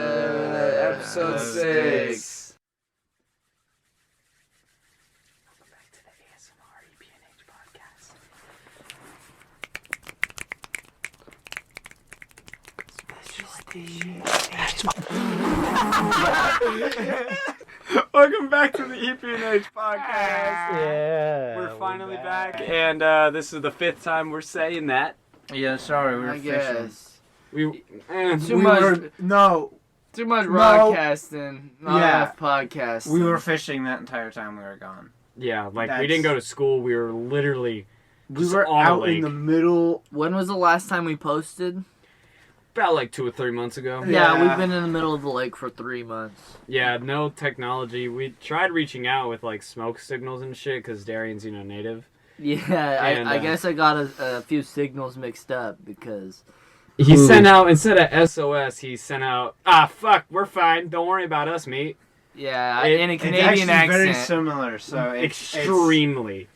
Episode 6. Welcome back to the ASMR EPNH podcast. Welcome back to the EPNH podcast. Yeah. We're finally back, and this is the 5th time we're saying that. Yeah, sorry, we were I fishing. guess. Too Too much broadcasting, not Yeah. enough podcasting. We were fishing that entire time we were gone. Yeah, like we That's- didn't go to school. We were literally We just were on a out lake. in the middle. When was the last time we posted? About like 2 or 3 months ago. Yeah, Yeah. we've been in the middle of the lake for 3 months. Yeah, no technology. We tried reaching out with like smoke signals and shit because Darian's native. Yeah, And, I guess I got a few signals mixed up because... He sent out, instead of SOS, he sent out, fuck, we're fine. Don't worry about us, mate. Yeah, It- in a It's Canadian actually accent. very similar, so Extremely.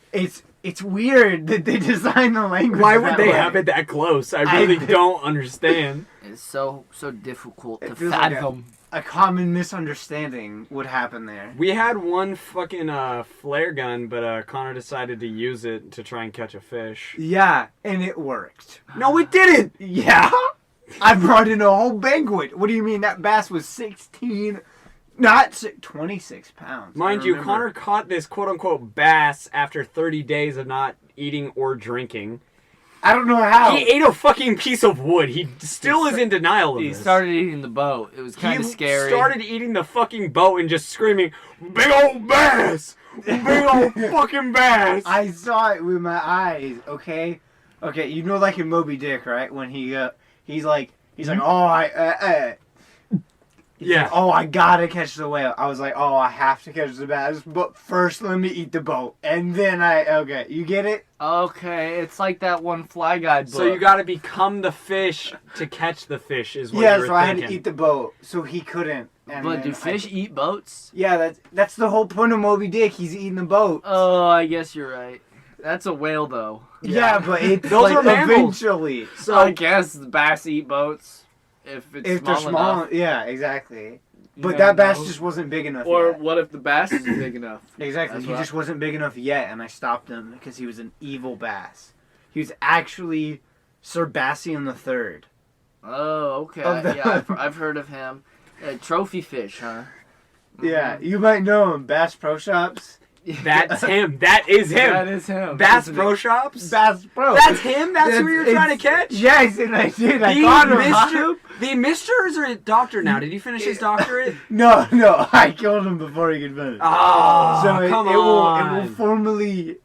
It's weird that they designed the language. Why would that they way. have it that close? I really don't understand. It's so difficult It to feels like fathom. A common misunderstanding would happen there. We had one fucking flare gun, but Connor decided to use it to try and catch a fish. Yeah, and it worked. No, it didn't! Yeah, I brought in a whole banquet. What do you mean that bass was 26 pounds? Mind I you, remember. Connor caught this quote-unquote bass after 30 days of not eating or drinking. I don't know how. He ate a fucking piece of wood. He still is in denial of He this. started eating the boat. It was kind of scary. He started eating the fucking boat and just screaming, "Big old bass! Big old fucking bass!" I saw it with my eyes. Okay, you know, like in Moby Dick, right? When he's like, oh, Yeah. oh, I gotta catch the whale. I was like, oh, I have to catch the bass, but first let me eat the boat, and then okay, you get it? Okay, it's like that one Fly Guide book. So you gotta become the fish to catch the fish, is what Yeah, you were so I thinking. had to eat the boat, so he couldn't. And But then do fish eat boats? Yeah, that's the whole point of Moby Dick. He's eating the boat. Oh, I guess you're right. That's a whale, though. Yeah, but it Those like, are mammals. eventually. So I guess the bass eat boats if it's If small they're small, enough. yeah, exactly. You But never that bass know. just wasn't big enough Or yet. what if the bass is big enough? Exactly, That's he what just wasn't big enough yet, and I stopped him because he was an evil bass. He was actually Sebastian the Third. Oh, okay. Of the- Yeah, I've heard of him. Trophy fish, huh? Yeah, you might know him, Bass Pro Shops. that's him. That is him. That is him. Bass Isn't Pro it? Shops? Bass Pro. That's him? That's who you're trying to catch? Yes, and I did. I The caught him. Mr. The Mister is a doctor now. Did he finish his doctorate? No, I killed him before he could finish. Oh, so come it on. will formally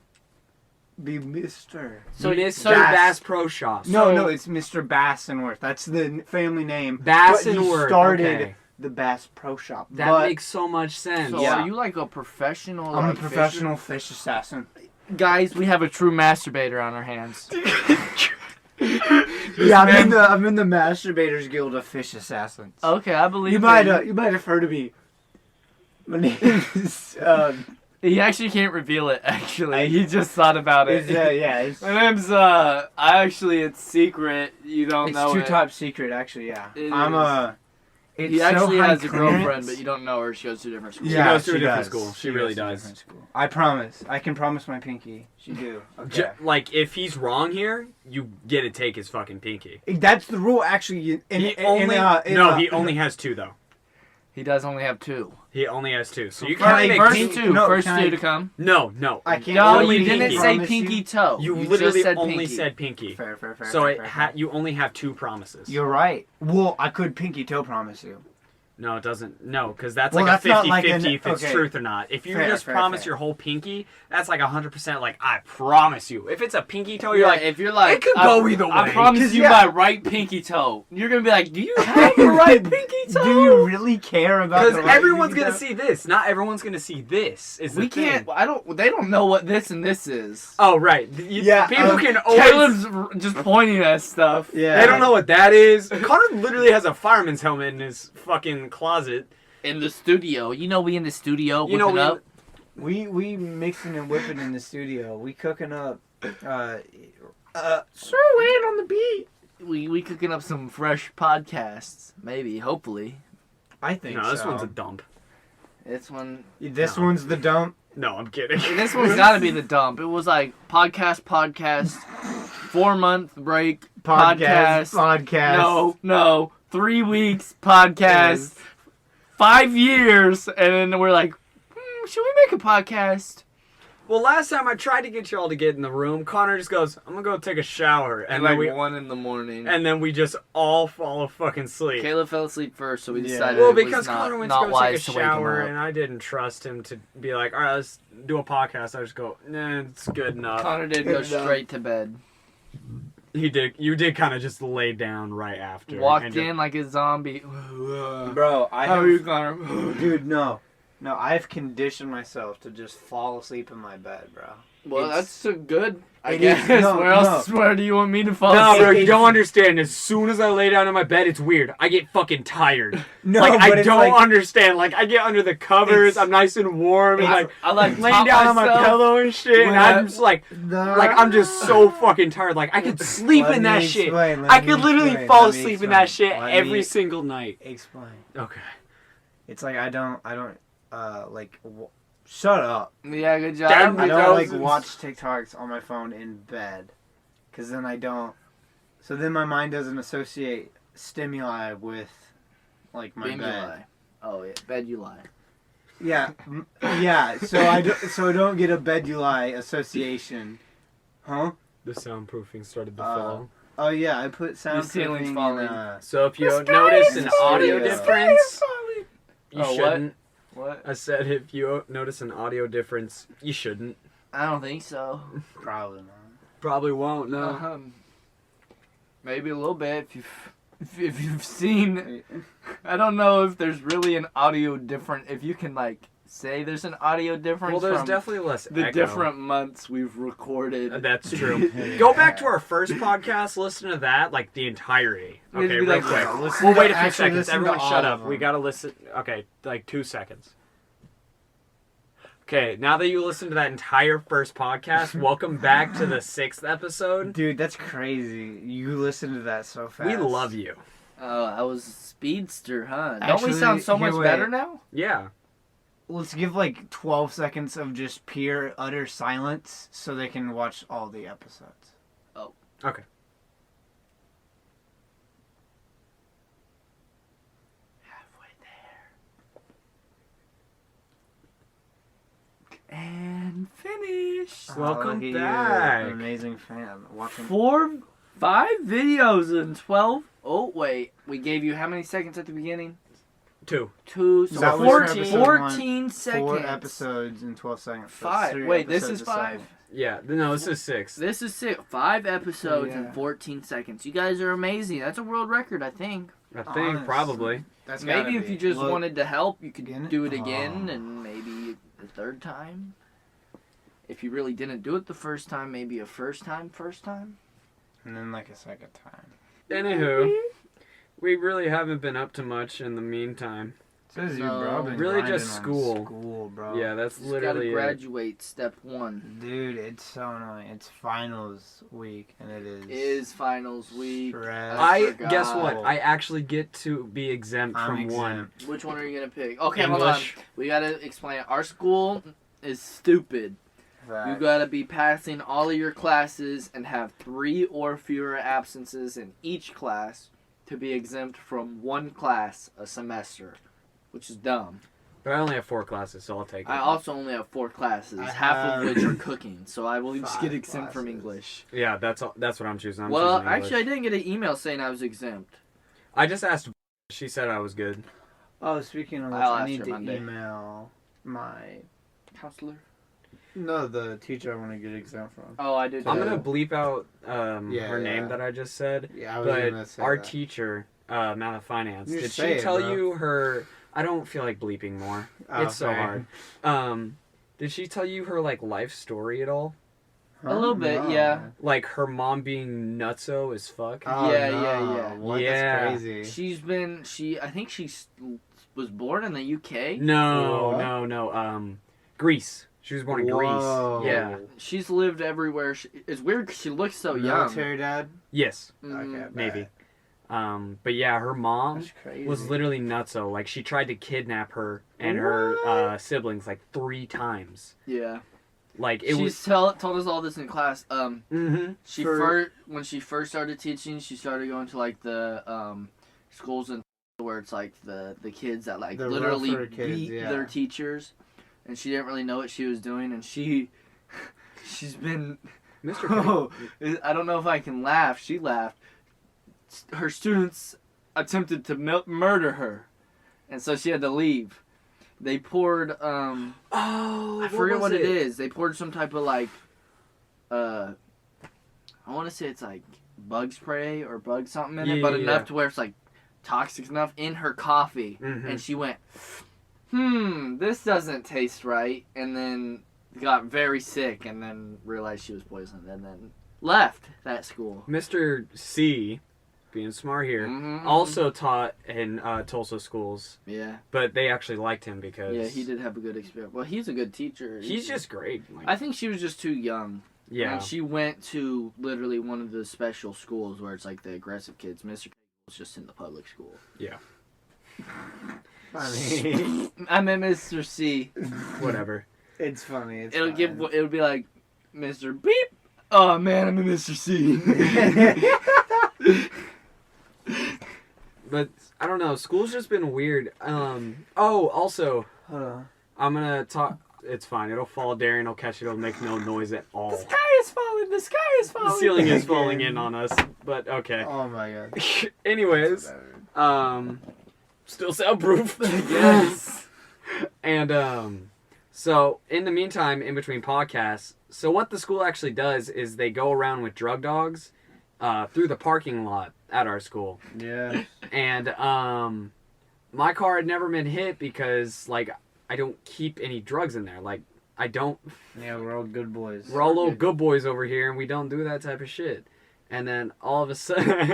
be Mr. So Mr. Bass- Bass Pro Shops. No, it's Mr. Bassenworth. That's the family name. Bassenworth, But he started okay. the Bass Pro Shop. That but makes so much sense. So Yeah. are you like a professional? I'm a like, professional fish assassin. fisher? Guys, we have a true masturbator on our hands. Yeah, I'm in the Masturbators Guild of Fish Assassins. Okay, I believe You might have heard of me. My name is He actually can't reveal it. Actually, he just thought about it. it's My name's it's secret. You don't know too it. top secret actually. Yeah, It I'm is. a. It's He so actually high has a girlfriend, clearance. but you don't know her. She goes to a different school. She Yeah, goes to a different does. school. She really goes to a does. different school. I promise. I can promise my pinky. She do. Okay. Like, if he's wrong here, you get to take his fucking pinky. That's the rule, actually. He only has 2 though. He does only have 2. He only has 2. So you Can can't I make make First pink- 2. no, First can 2 I- to come. No. I can't. No, only you didn't pinky. say Promise pinky you. toe. You just literally said only pinky. said pinky. Fair. So fair. you only have 2 promises. You're right. Well, I could pinky toe promise you. No, it doesn't. No, because that's Well, like that's a not 50-50 like an- if it's okay. truth or not. If you Fair, just fair, promise fair. your whole pinky, that's like 100% like, I promise you. If it's a pinky toe, you're Yeah, like, if you're like, it could go either I way. promise 'Cause, you yeah. my right pinky toe. You're gonna be like, do you have your right pinky toe? Do you really care about because the right everyone's pinky going toe? to see this. Not everyone's going to see this. Is the We thing. can't. I don't. They don't know what this and this is. Oh, right. Yeah, People can always... Caleb's just pointing at stuff. Yeah. They don't know what that is. Connor literally has a fireman's helmet in his fucking closet. In the studio, you know, we in the studio You know, whipping up. We mixing and whipping in the studio. We cooking up. Sir Wayne on the beat. we cooking up some fresh podcasts. Maybe, hopefully. I think No, this so. one's a dump. This one. This No. one's the dump. No, I'm kidding. This one's gotta be the dump. It was like podcast, 4-month break, podcast. No, 3 weeks, podcast, Yes. 5 years, and then we're like, should we make a podcast? Well, last time I tried to get y'all to get in the room, Connor just goes, I'm gonna go take a shower. And And like then we 1 in the morning. and then we just all fall fucking asleep. Caleb fell asleep first, so we Yeah. decided Well, it was because not, Connor went to not go wise take a to wake him shower, up. and I didn't trust him to be like, all right, let's do a podcast. I just go, nah, it's good enough. Connor did go straight to bed. He did. You did kind of just lay down right after. Walked and just- in like a zombie. Bro, How are you, Connor? Dude, no. No, I've conditioned myself to just fall asleep in my bed, bro. Well, It's- that's a good. I It guess. is- no, Where else? Where do you want me to fall No, asleep? bro, you don't understand. As soon as I lay down in my bed, it's weird. I get fucking tired. No, like, but I it's don't like- understand. Like, I get under the covers. It's- I'm nice and warm. And, like, I like laying top down on my myself. pillow and shit. And when I'm just like I'm just Ah. so fucking tired. Like, I could sleep Let in me that shit. explain, let I me could literally explain, fall let me asleep in that explain. shit Let every me single night. Explain. Okay. It's like I don't, shut up. Yeah, good job. Damn, I don't thousands. like watch TikToks on my phone in bed, cause then I don't. So then my mind doesn't associate stimuli with, like my Beam you bed. lie. Oh yeah, bed you lie. Yeah, yeah. So I don't get a beduli association, huh? The soundproofing started to Uh, fall. Oh yeah, I put ceiling's soundproofing in. falling. So if you The sky notice is an falling. audio The sky difference, you Oh, what? shouldn't. What? I said if you notice an audio difference, you shouldn't. I don't think so. Probably not. Probably won't. Maybe a little bit if you've seen. I don't know if there's really an audio different. If you can like say there's an audio difference. Well, there's from definitely less the echo. different months we've recorded. That's true. Go back to our first podcast. Listen to that, like the entirety. We need Okay, to be real like, quick. yeah, listen We'll to- wait a few actually seconds. listen to Everyone, all shut of up. them. We gotta listen. Okay, like 2 seconds. Okay, now that you listened to that entire first podcast, welcome back to the 6th episode. Dude, that's crazy. You listen to that so fast. We love you. Oh, I was a speedster, huh? Don't Actually, we sound so here, much wait. better now? Yeah. Let's give like 12 seconds of just pure, utter silence so they can watch all the episodes. Okay. Halfway there. And finished. Welcome look at you, back. an amazing fan. Watching. 5 videos in 12. Oh, wait. We gave you how many seconds at the beginning? 2. 2. So That was 14, episode 14 seconds. 4 episodes in 12 seconds. That's 5. 3 Wait, this episodes is a 5? second. Yeah. No, this is 6. This is 6. 5 episodes in Yeah. 14 seconds. You guys are amazing. That's a world record, I think. I think Honest. probably. That's gotta Maybe if be. you just Look, wanted to help, you could Again? do it again Oh. and maybe the 3rd time. If you really didn't do it the first time, maybe a first time. And then like a second time. Anywho, we really haven't been up to much in the meantime. Says you, No. bro. I've been Really grinding just on school. School, bro. Yeah, that's Just gotta literally it. graduate, step 1. Dude, it's so annoying. It's finals week, and it Is finals week. Stress. I forgot. guess what? I actually get to be exempt I'm from exempt. one. Which one are you gonna pick? Okay, hold on. English. We gotta explain. Our school is stupid. You Facts. gotta be passing all of your classes and have 3 or fewer absences in each class to be exempt from one class a semester, which is dumb. But I only have 4 classes, so I'll take it. I also only have 4 classes, I half of have which are cooking, so I will just 5 get exempt from classes. English. Yeah, that's what I'm choosing. I'm Well, choosing English. actually, I didn't get an email saying I was exempt. I just asked. She said I was good. Oh, speaking of which, I'll I ask need her to Monday. email my Counselor? the teacher I want to get exempt from. Oh, I did. I'm Yeah. gonna bleep out Yeah, her name yeah. that I just said. Yeah, I was But gonna say our that. teacher, Math Finance, You did say she it, tell bro. you her? I don't feel like bleeping more. Oh, It's so fair. hard. Did she tell you her like life story at all? A little bit, No. yeah. Like her mom being nutso as fuck. Oh, Yeah, no. yeah. What? Yeah. That's crazy. I think she was born in the UK. No, What? no, no. Greece. She was born in Whoa. Greece. Yeah. She's lived everywhere. It's weird 'cause she looks so Military dad? Yes. young. Okay, Maybe. But yeah, her mom That's crazy. was literally nutso. Like, she tried to kidnap her and her siblings like 3 times. Yeah. Like, it was. Told us all this in class. Mm-hmm. When she first started teaching, she started going to like the schools and where it's like the kids that like The literally rougher kids, beat yeah. their teachers, and she didn't really know what she was doing, and she's been. Mr. Oh, I don't know if I can laugh. She laughed. Her students attempted to murder her, and so she had to leave. They poured I forget what it is. They poured some type of like I want to say it's like bug spray or bug something in it, but enough to where it's like toxic enough in her coffee, and she went, this doesn't taste right, and then got very sick, and then realized she was poisoned, and then left that school. Mr. C, being smart here, Mm-hmm. also taught in Tulsa schools, Yeah. but they actually liked him because Yeah, he did have a good experience. Well, he's a good teacher. He's just great. Like, I think she was just too young. yeah. And she went to literally one of the special schools where it's like the aggressive kids. Mr. was just in the public school. Yeah. Funny. I meant Mr. C. Whatever. It's funny. It's It'll fine. it'll be like Mr. Beep. Oh man, I'm in Mr. C. But I don't know. School's just been weird. Also, Hold on. I'm gonna talk. It's fine. It'll fall. Darian will catch it. It'll make no noise at all. The sky is falling. The sky is falling. The ceiling is falling in on us. But okay. Oh my god. Anyways, still soundproof. Yes. And so in the meantime, in between podcasts, so what the school actually does is they go around with drug dogs through the parking lot at our school. Yeah. And my car had never been hit because like I don't keep any drugs in there. Like I don't. Yeah, we're all good boys. We're all little good boys over here, and we don't do that type of shit. And then all of a sudden, we ain't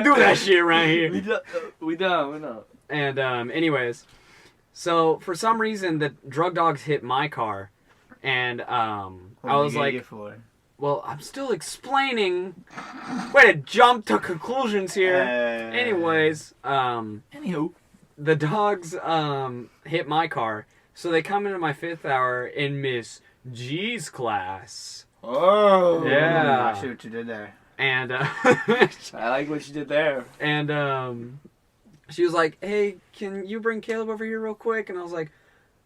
do that shit around here. We don't. And anyways, so for some reason the drug dogs hit my car, and I was like, well, I'm still explaining. Way to jump to conclusions here. Anyways, Anywho, the dogs hit my car, so they come into my 5th hour in Miss G's class. oh Yeah. I see what you did there. And I like what you did there. and she was like, "Hey, can you bring Caleb over here real quick?" And I was like,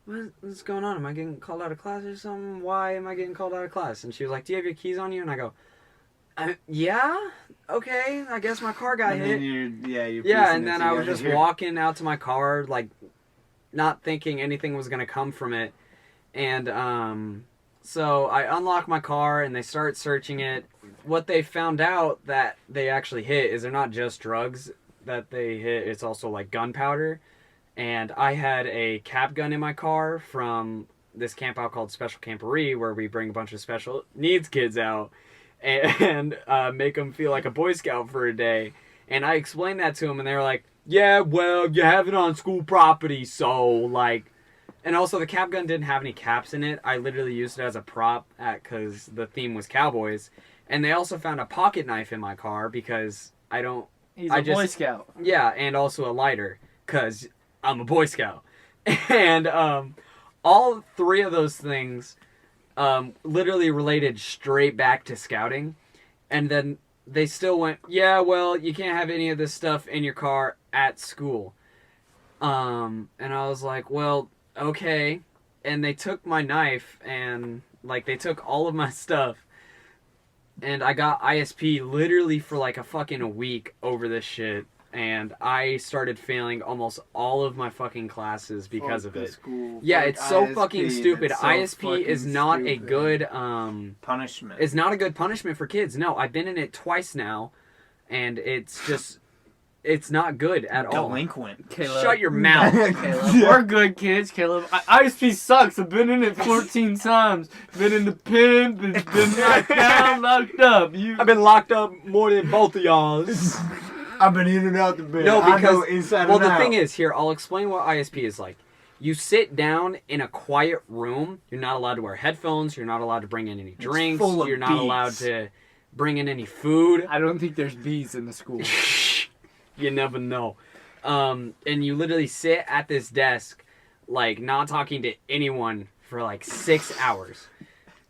"What's going on? Am I getting called out of class or something? Why am I getting called out of class?" And she was like, "Do you have your keys on you?" And I go, "Yeah, okay. I guess my car got hit." Yeah, and then I was just walking out to my car, like, not thinking anything was gonna come from it. And so I unlock my car and they start searching it. What they found out that they actually hit is they're not just drugs that they hit, it's also like gunpowder. And I had a cap gun in my car from this camp out called Special Camporee, where we bring a bunch of special needs kids out and make them feel like a Boy Scout for a day. And I explained that to them, and they were like, "Yeah, well, you have it on school property, so like." And also, the cap gun didn't have any caps in it. I literally used it as a prop because the theme was cowboys. And they also found a pocket knife in my car because I don't. He's I a Boy just- Scout. Yeah, and also a lighter because I'm a Boy Scout. And all 3 of those things literally related straight back to scouting. And then they still went, "Yeah, well, you can't have any of this stuff in your car at school." And I was like, "Well, okay." And they took my knife and like they took all of my stuff. And I got ISP literally for like a fucking week over this shit. And I started failing almost all of my fucking classes because of it. Yeah, it's so fucking stupid. ISP is not a good punishment. It's not a good punishment for kids. No, I've been in it twice now, and it's just it's not good at all. Delinquent. Caleb. Shut your mouth. Caleb. We're good kids, Caleb. ISP sucks. I've been in it 14 times. Been in the pen, been knocked down, locked up. I've been locked up more than both of y'all. I've been in and out the bed. No, I because know inside well, and the out. thing is, here I'll explain what ISP is like. You sit down in a quiet room. You're not allowed to wear headphones. You're not allowed to bring in any drinks. full of You're not bees. allowed to bring in any food. I don't think there's bees in the school. You never know. And you literally sit at this desk, like, not talking to anyone for like 6 hours.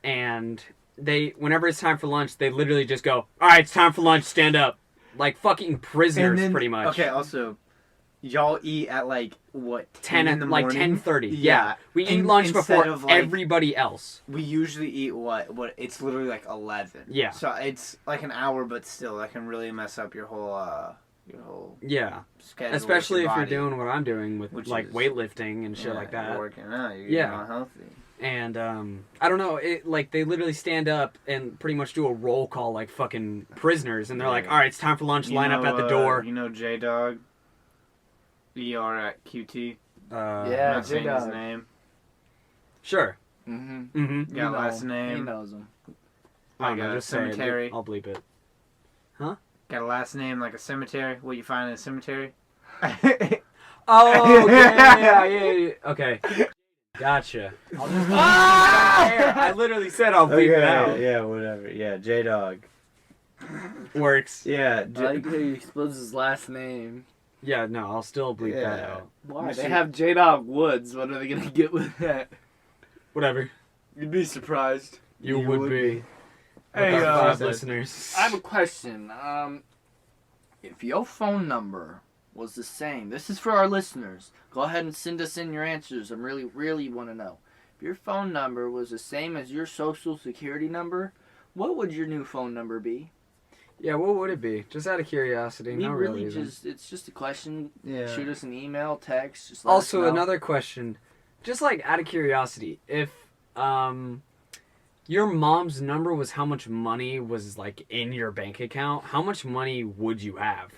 And whenever it's time for lunch, they literally just go, all right, it's time for lunch, stand up. Like fucking prisoners, pretty much. Okay, also, y'all eat at like what 10 in the like morning? 10:30. Yeah. Yeah. We eat lunch instead before of, like- everybody else. We usually eat what? It's literally like 11. Yeah. So it's like an hour, but still, that can really mess up your whole Yeah. schedule. Especially with if your you're body. doing what I'm doing with Which like is- weightlifting and shit Yeah, like you're that. working out. You're Yeah. not healthy. And I don't know, they literally stand up and pretty much do a roll call like fucking prisoners, and they're like, Yeah. all right, it's time for lunch, line up at the door. You know J-Dog? ER at QT? Yeah. Yeah. I'm not saying his J-Dog. name. Sure. Mm-hmm. Mm-hmm. Got last He name. knows them. Like a just say it. cemetery. I'll bleep it. Got a last name like a cemetery. What you find in a cemetery? Oh, yeah. Okay. Gotcha. I'll just I literally said I'll bleep it out. Yeah, whatever. Yeah, J-Dog. Works. Yeah, I like how he explodes his last name. Yeah, no, I'll still bleep that Yeah. out. Why? Mr. They have J-Dog Woods. What are they gonna get with that? Whatever. You'd be surprised. You would be. Hey, With our 5 said- listeners. I have a question. If your phone number was the same, this is for our listeners. Go ahead and send us in your answers. I really want to know. If your phone number was the same as your social security number, what would your new phone number be? Yeah, what would it be? Just out of curiosity. We No really real reason. it's just a question. Yeah. Shoot us an email, text. Just let us Also, know. another question. Just like out of curiosity, if your mom's number was how much money was like in your bank account, how much money would you have?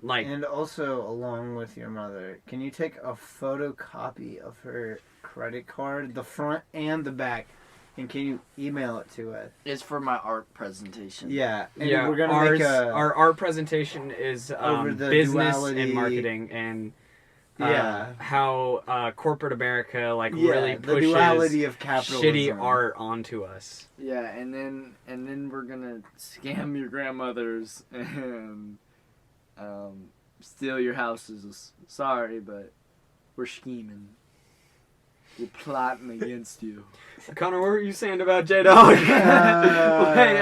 Like, And also, along with your mother, can you take a photocopy of her credit card, the front and the back, and can you email it to us? It's for my art presentation. Yeah, and yeah, we're gonna ours, make a our art presentation is Over the business duality- and marketing and Yeah. how corporate America like yeah, really the pushes duality of capitalism. shitty art onto us. Yeah, and then we're gonna scam your grandmothers and steal your houses. Sorry, but we're scheming. We're plotting against you. Connor, what were you saying about J-Dog? Wait,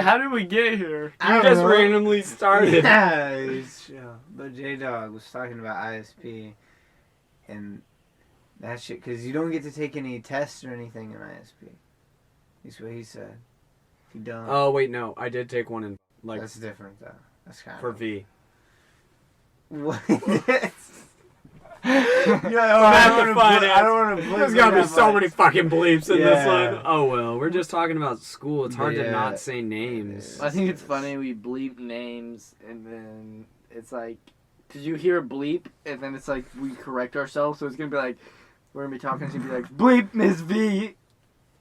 how did we get here? I You don't just know. randomly started. Yeah, it's true. But J-Dog was talking about ISP and that shit, because you don't get to take any tests or anything in ISP. That's what he said. If you don't, Oh wait, no, I did take one in like that's different though. That's kind for of V. What? I don't want to. There's gotta be so many fucking bleeps in this Yeah. one. Oh well, we're just talking about school. It's hard to Yeah. not say names. I think it's funny we bleep names and then it's like, did you hear a bleep? And then it's like we correct ourselves, so it's gonna be like we're gonna be talking. It's gonna be like bleep Miss V.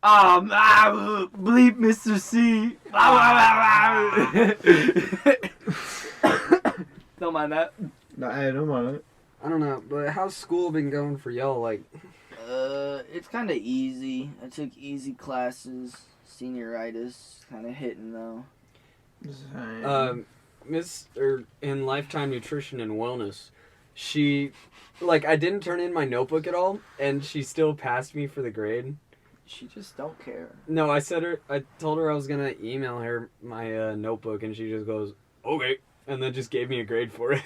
Bleep Mr. C. Don't mind that. No, I don't want it. I don't know, but how's school been going for y'all? Like, It's kind of easy. I took easy classes. Senioritis kind of hitting though. in Lifetime Nutrition and Wellness, she, like, I didn't turn in my notebook at all, and she still passed me for the grade. She just don't care. No, I told her I was gonna email her my notebook, and she just goes, okay, and then just gave me a grade for it.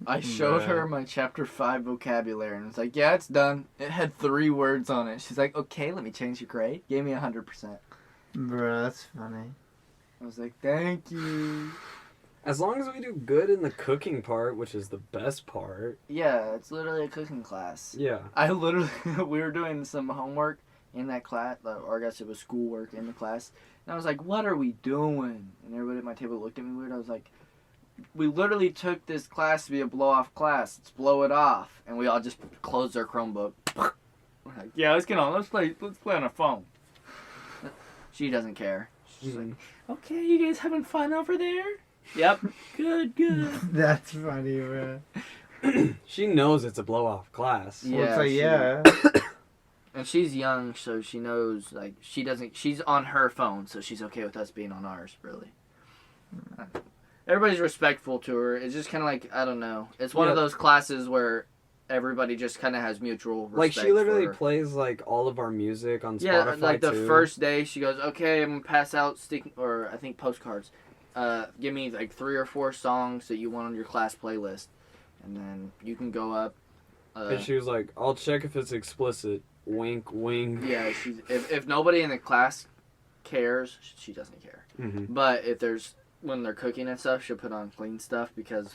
I showed Bruh. her my chapter 5 vocabulary and was like, yeah, it's done. It had 3 words on it. She's like, okay, let me change your grade. Gave me 100%. Bro, that's funny. I was like, thank you. As long as we do good in the cooking part, which is the best part. Yeah, it's literally a cooking class. Yeah. I literally, we were doing some homework in that class, or I guess it was schoolwork in the class. And I was like, what are we doing? And everybody at my table looked at me weird. I was like, we literally took this class to be a blow-off class. Let's blow it off. And we all just closed our Chromebook. We're like, yeah, let's get on. Let's play on our phone. She doesn't care. She's like, okay, you guys having fun over there? Yep. Good. That's funny, bro. She knows it's a blow off class. Well, it's Yeah, like, she- yeah. And she's young, so she knows, like, she's on her phone, so she's okay with us being on ours, really. Everybody's respectful to her. It's just kind of like, I don't know. It's one of Yeah. those classes where everybody just kind of has mutual respect. Like she literally for her. plays like all of our music on Yeah, Spotify like the too. first day, she goes, okay, I'm going to pass out I think postcards. Give me like 3 or 4 songs that you want on your class playlist. And then you can go up. And she was like, "I'll check if it's explicit." Wink, wink. Yeah, if nobody in the class cares, she doesn't care. Mm-hmm. But if when they're cooking and stuff, she'll put on clean stuff because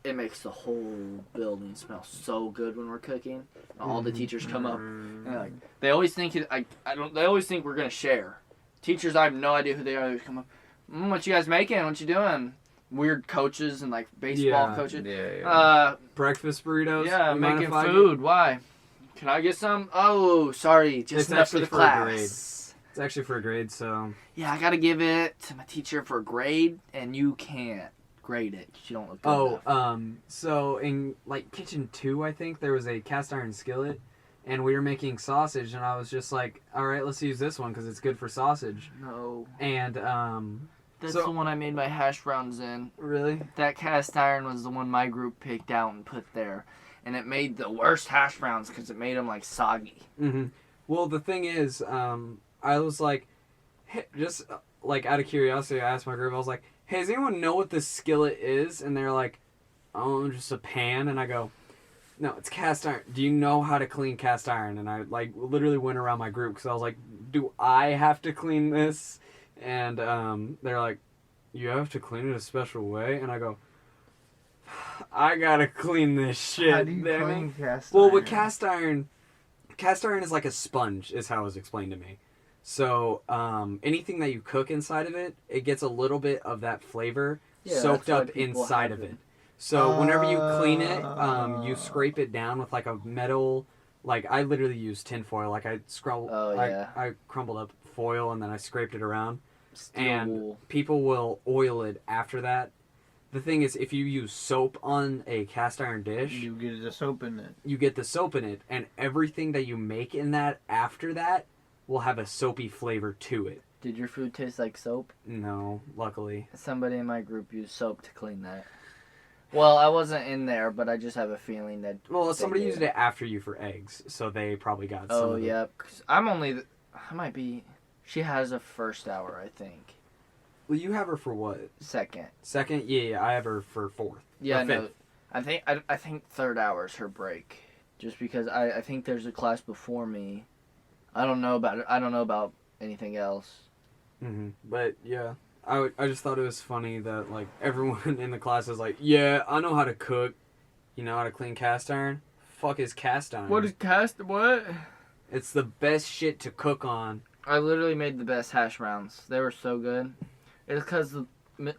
it makes the whole building smell so good when we're cooking. All the teachers come up and they're like, they always think they always think we're gonna share. Teachers, I have no idea who they are. They come up, what you guys making? What you doing? Weird coaches and like baseball Yeah. coaches. Yeah. Breakfast burritos. Yeah, You mind making if I food. Why? Can I get some? Oh, sorry, just It's enough for actually the for a class. It's actually for a grade, so Yeah, I gotta give it to my teacher for a grade, and you can't grade it. You don't look good Oh, enough. so in like kitchen 2, I think there was a cast iron skillet, and we were making sausage, and I was just like, all right, let's use this one because it's good for sausage. No, And that's So- the one I made my hash browns in. really, That cast iron was the one my group picked out and put there, and it made the worst hash browns because it made them like soggy. mm-hmm. Well, the thing is, I was like, hey, just like out of curiosity, I asked my group, I was like, hey, does anyone know what this skillet is? And they're like, oh, just a pan. And I go, no, it's cast iron. Do you know how to clean cast iron? And I like literally went around my group because I was like, do I have to clean this? And they're like, you have to clean it a special way. And I go, I gotta clean this shit. How do you damn it." clean cast Well, iron? with cast iron is like a sponge, is how it was explained to me. So anything that you cook inside of it, it gets a little bit of that flavor Yeah, soaked that's why up people inside have of it. it. So whenever you clean it, you scrape it down with like a metal. Like I literally used tin foil. Like I Oh, yeah. I crumbled up foil and then I scraped it around. Steel And wool. people will oil it after that. The thing is, if you use soap on a cast iron dish, You get the soap in it. you get the soap in it, and everything that you make in that after that will have a soapy flavor to it. Did your food taste like soap? No, luckily. Somebody in my group used soap to clean that. Well, I wasn't in there, but I just have a feeling that. Well, they somebody did. used it after you for eggs, so they probably got some Oh of it. yeah, 'cause I might be. She has a first hour, I think. Well, you have her for what? Second. Second? Yeah, I have her for fourth. Yeah, Or no. fifth. I think third hour is her break. Just because I think there's a class before me. I don't know about it. I don't know about anything else. Mm-hmm. But yeah, I just thought it was funny that like everyone in the class is like, yeah, I know how to cook. You know how to clean cast iron? Fuck is cast iron? what? It's the best shit to cook on. I literally made the best hash browns. They were so good. It's because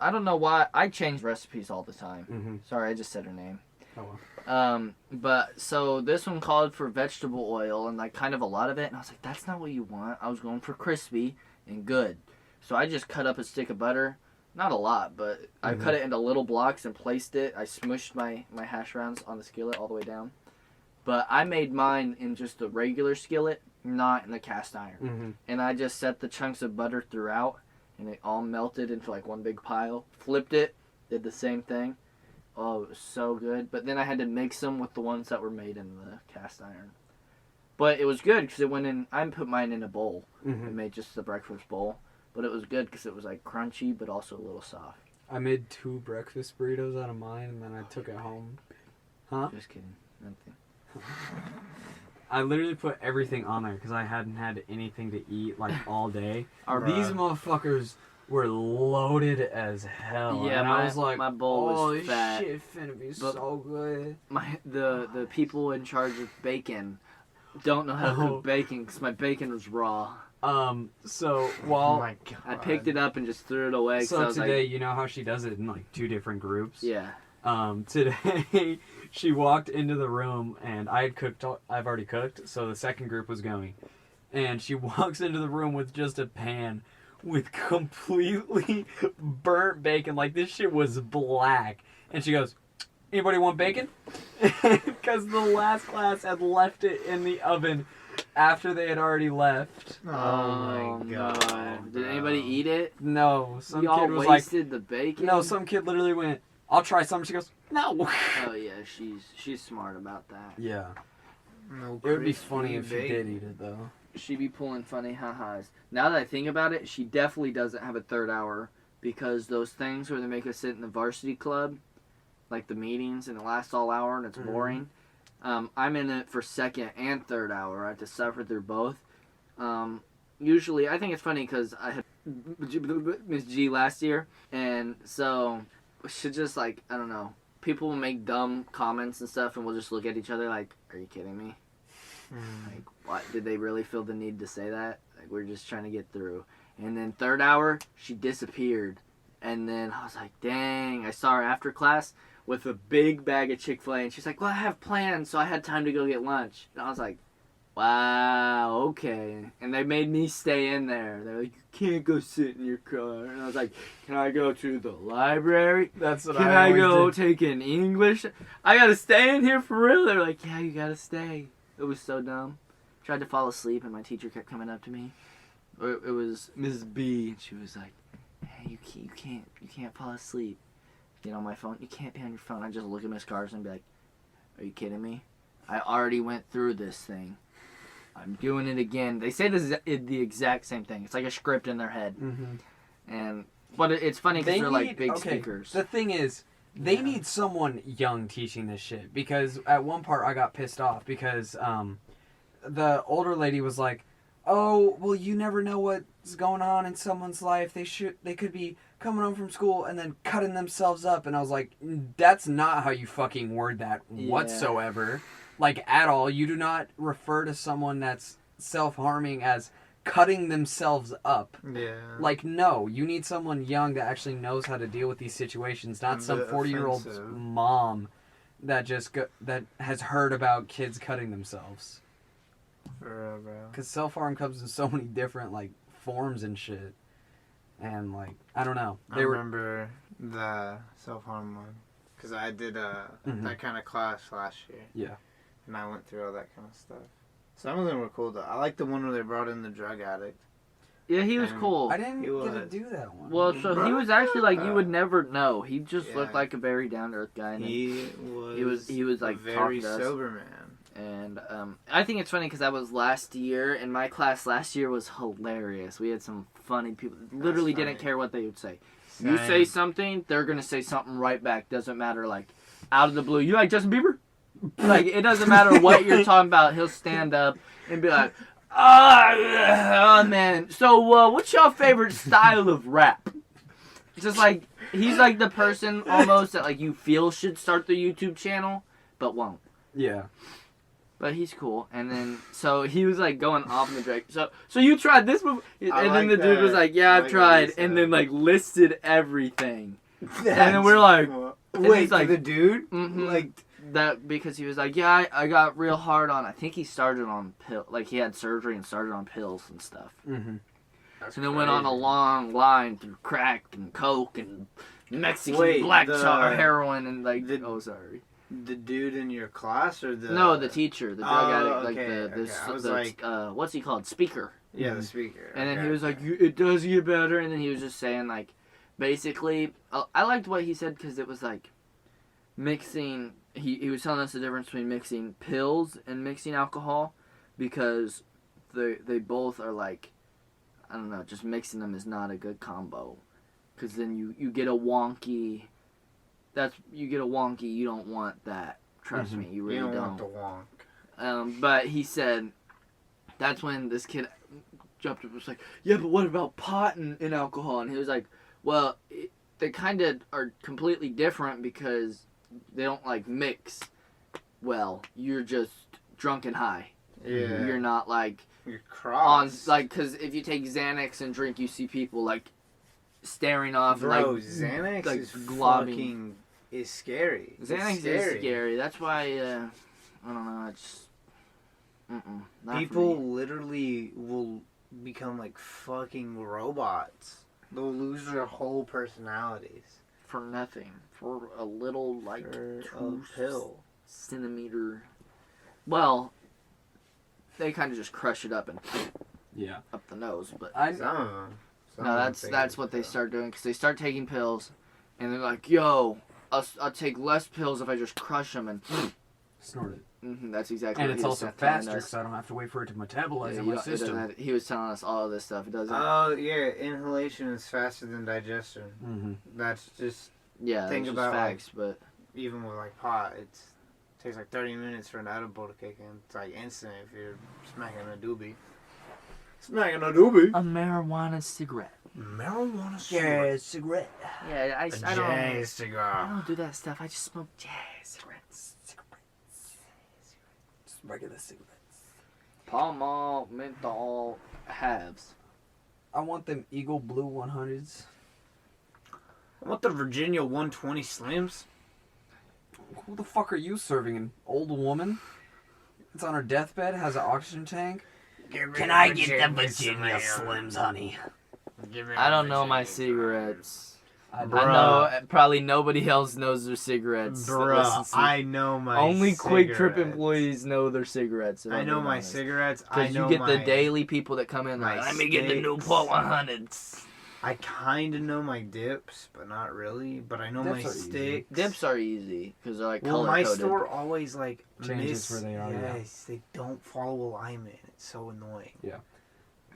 I don't know why I change recipes all the time. Mm-hmm. Sorry, I just said her name. Oh well. But so this one called for vegetable oil and like kind of a lot of it, and I was like, that's not what you want. I was going for crispy and good. So I just cut up a stick of butter, not a lot, but I cut it into little blocks and placed it. I smushed my hash browns on the skillet all the way down. But I made mine in just a regular skillet, not in the cast iron. Mm-hmm. And I just set the chunks of butter throughout, and it all melted into like one big pile. Flipped it, did the same thing. Oh, it was so good. But then I had to mix them with the ones that were made in the cast iron. But it was good because it went in. I put mine in a bowl. Mm-hmm. I made just the breakfast bowl. But it was good because it was like crunchy, but also a little soft. I made 2 breakfast burritos out of mine, and then I took it home. Huh? Just kidding. Nothing. I literally put everything on there because I hadn't had anything to eat like all day. These motherfuckers were loaded as hell. Yeah, and I was like, my bowl was holy fat. shit, finna be But- so good. The people in charge of bacon don't know how to Oh. cook bacon because my bacon was raw. So Oh while my god. I picked it up and just threw it away. 'Cause I so was today, like, you know how she does it in like 2 different groups. yeah. Today she walked into the room and I've already cooked, so the second group was going. And she walks into the room with just a pan with completely burnt bacon. Like this shit was black. And she goes, anybody want bacon? Because the last class had left it in the oven after they had already left. Oh, Oh, my no. god. Did bro. anybody eat it? No, some Y'all kid was like, wasted the bacon? no, some kid literally went, I'll try some. She goes, no. Oh yeah, she's smart about that. Yeah. No It would be crispy funny if she bacon. did eat it, though. She be pulling funny ha-has. Now that I think about it, she definitely doesn't have a third hour because those things where they make us sit in the varsity club, like the meetings, and it lasts all hour and it's Mhm. boring. I'm in it for second and third hour. I have to suffer through both. Usually, I think it's funny because I had Miss G last year, and so she just like, I don't know, people will make dumb comments and stuff, and we'll just look at each other like, are you kidding me? Like, what? Did they really feel the need to say that? Like, we're just trying to get through. And then third hour, she disappeared. And then I was like, dang. I saw her after class with a big bag of Chick-fil-A. And she's like, well, I have plans, so I had time to go get lunch. And I was like, wow, okay. And they made me stay in there. They're like, you can't go sit in your car. And I was like, can I go to the library? That's what Can I always go did. take an English? I gotta stay in here for real. They're like, yeah, you gotta stay. It was so dumb. Tried to fall asleep and my teacher kept coming up to me. It was Mrs. B and she was like, hey, you can't fall asleep. Get on my phone. You can't be on your phone. I just look at Miss Carson and be like, are you kidding me? I already went through this thing. I'm doing it again. They say this is the exact same thing. It's like a script in their head. Mm-hmm. But it's funny because they're like big okay, speakers. The thing is, they Yeah. need someone young teaching this shit. Because at one part I got pissed off because the older lady was like, oh, well, you never know what's going on in someone's life. They could be coming home from school and then cutting themselves up. And I was like, that's not how you fucking word that Yeah. whatsoever. Like, at all. You do not refer to someone that's self-harming as cutting themselves up. Yeah. Like, no, you need someone young that actually knows how to deal with these situations, not A some bit 40-year-old offensive. mom that that has heard about kids cutting themselves. For real, bro. Because self-harm comes in so many different, like, forms and shit. And, like, I don't know. I remember the self-harm one. Because I did Mhm. that kind of class last year. Yeah. And I went through all that kind of stuff. Some of them were cool, though. I like the one where they brought in the drug addict. Yeah, he was And cool. I didn't He get to was. do that one. Well, so he was actually like you would never know. He just Yeah. looked like a very down to earth guy. And He was like a very talking to us. sober man. And I think it's funny because that was last year, and my class last year was hilarious. We had some funny people. Literally funny. didn't care what they would say. You say something, they're gonna say something right back. Doesn't matter, like out of the blue. You like Justin Bieber? Like it doesn't matter what you're talking about. He'll stand up and be like, "Oh man, so what's your favorite style of rap?" Just like he's like the person almost that like you feel should start the YouTube channel, but won't. Yeah. But he's cool, and then so he was like going off in the direct. So you tried this movie, and I then like the dude was that. like, "Yeah, I I've like what tried," he and said. then like listed everything. And then we're like, and wait, he's like, the dude? Mhm. Like, that because he was like, "Yeah, I got real hard on." I think he started on pill, like he had surgery and started on pills and stuff, Mm-hmm. and then went on a long line through crack and coke and Mexican Wait, black the- tar heroin and like. the- Oh, sorry. the dude in your class or the... No, the teacher, the drug addict, like okay, the okay. I was the like... what's he called? Speaker. Yeah, the speaker. And then Okay, he was like, okay. "It does get better." And then he was just saying, like, basically, I liked what he said because it was like mixing. He was telling us the difference between mixing pills and mixing alcohol because they both are like, I don't know, just mixing them is not a good combo because then you get a wonky. You get a wonky. You don't want that. Trust Mhm. me, you You really don't don't. want the wonk. But he said that's when this kid jumped up and was like, "Yeah, but what about pot and alcohol?" And he was like, "Well, they kind of are completely different because they don't like mix well. You're just drunk and high. Yeah. You're not like You're on crossed. like because if you take Xanax and drink, you see people like staring off. Bro, like, Xanax like is globbing. fucking... is scary. It's Xanax scary. is scary. That's why I don't know. It's not for People me. literally will become like fucking robots. They'll lose their whole personalities For nothing. For a little, like, for a two pill. centimeter. Well, they kind of just crush it up and Yeah. up the nose, but Some of them. no, that's what they start doing because they start taking pills, and they're like, "Yo, I'll take less pills if I just crush them," and Snort it. that's exactly. And what it's he was also telling faster us. because I don't have to wait for it to metabolize Yeah, in you my don't- it doesn't system. have- he was telling us all of this stuff. It doesn't. Oh yeah, inhalation is faster than digestion. Mm-hmm. That's just yeah, think that's about, just facts, but even with like pot. It takes like 30 minutes for an edible to kick in. It's like instant if you're smacking a doobie. Smacking a doobie. a marijuana cigarette. Marijuana cigarette. Yeah, I Jazz I cigar. don't do that stuff. I just smoke jazz cigarettes. Just regular cigarettes. Pall Mall, menthol, halves. I want them Eagle Blue 100s. I want the Virginia 120 Slims. Who the fuck are you serving? An old woman? It's on her deathbed, has an oxygen tank. Can I get the Virginia Slims, honey? I don't know my cigarettes. I Bruh. I know probably nobody else knows their cigarettes. that Bruh, listens to- I know my only Quick Trip cigarettes. employees know their cigarettes. if I I'm know being my honest. cigarettes. I Because know you get the my- daily people that come in my like, let me get the sticks. Newport 100s. I kind of know my dips, but not really. But I know Dips my are easy. sticks. Dips are easy because they're like Well, color my coded. store always like Changes where they are, yeah. Yes, they don't follow alignment. It's so annoying.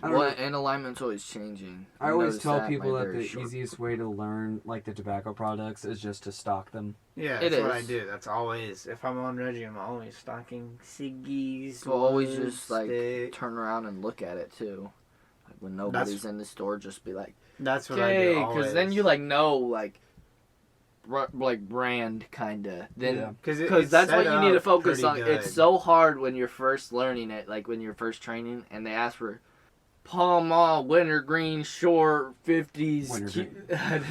I don't Well, know. and alignment's always changing. I always noticed tell that people my that very the short- easiest way to learn like the tobacco products is just to stock them. Yeah, It that's what I is. do. That's always if I'm on Reggie, I'm always stocking ciggies. So always wood, just like stick. turn around and look at it too. Like when nobody's in the store, just be like, That's what I do. okay, Always. because then you like know like brand kinda. Yeah. Then because that's what you need to focus on. Good. It's so hard when you're first learning it, like when you're first training, and they ask for Pall Mall wintergreen short 50s. Wintergreen.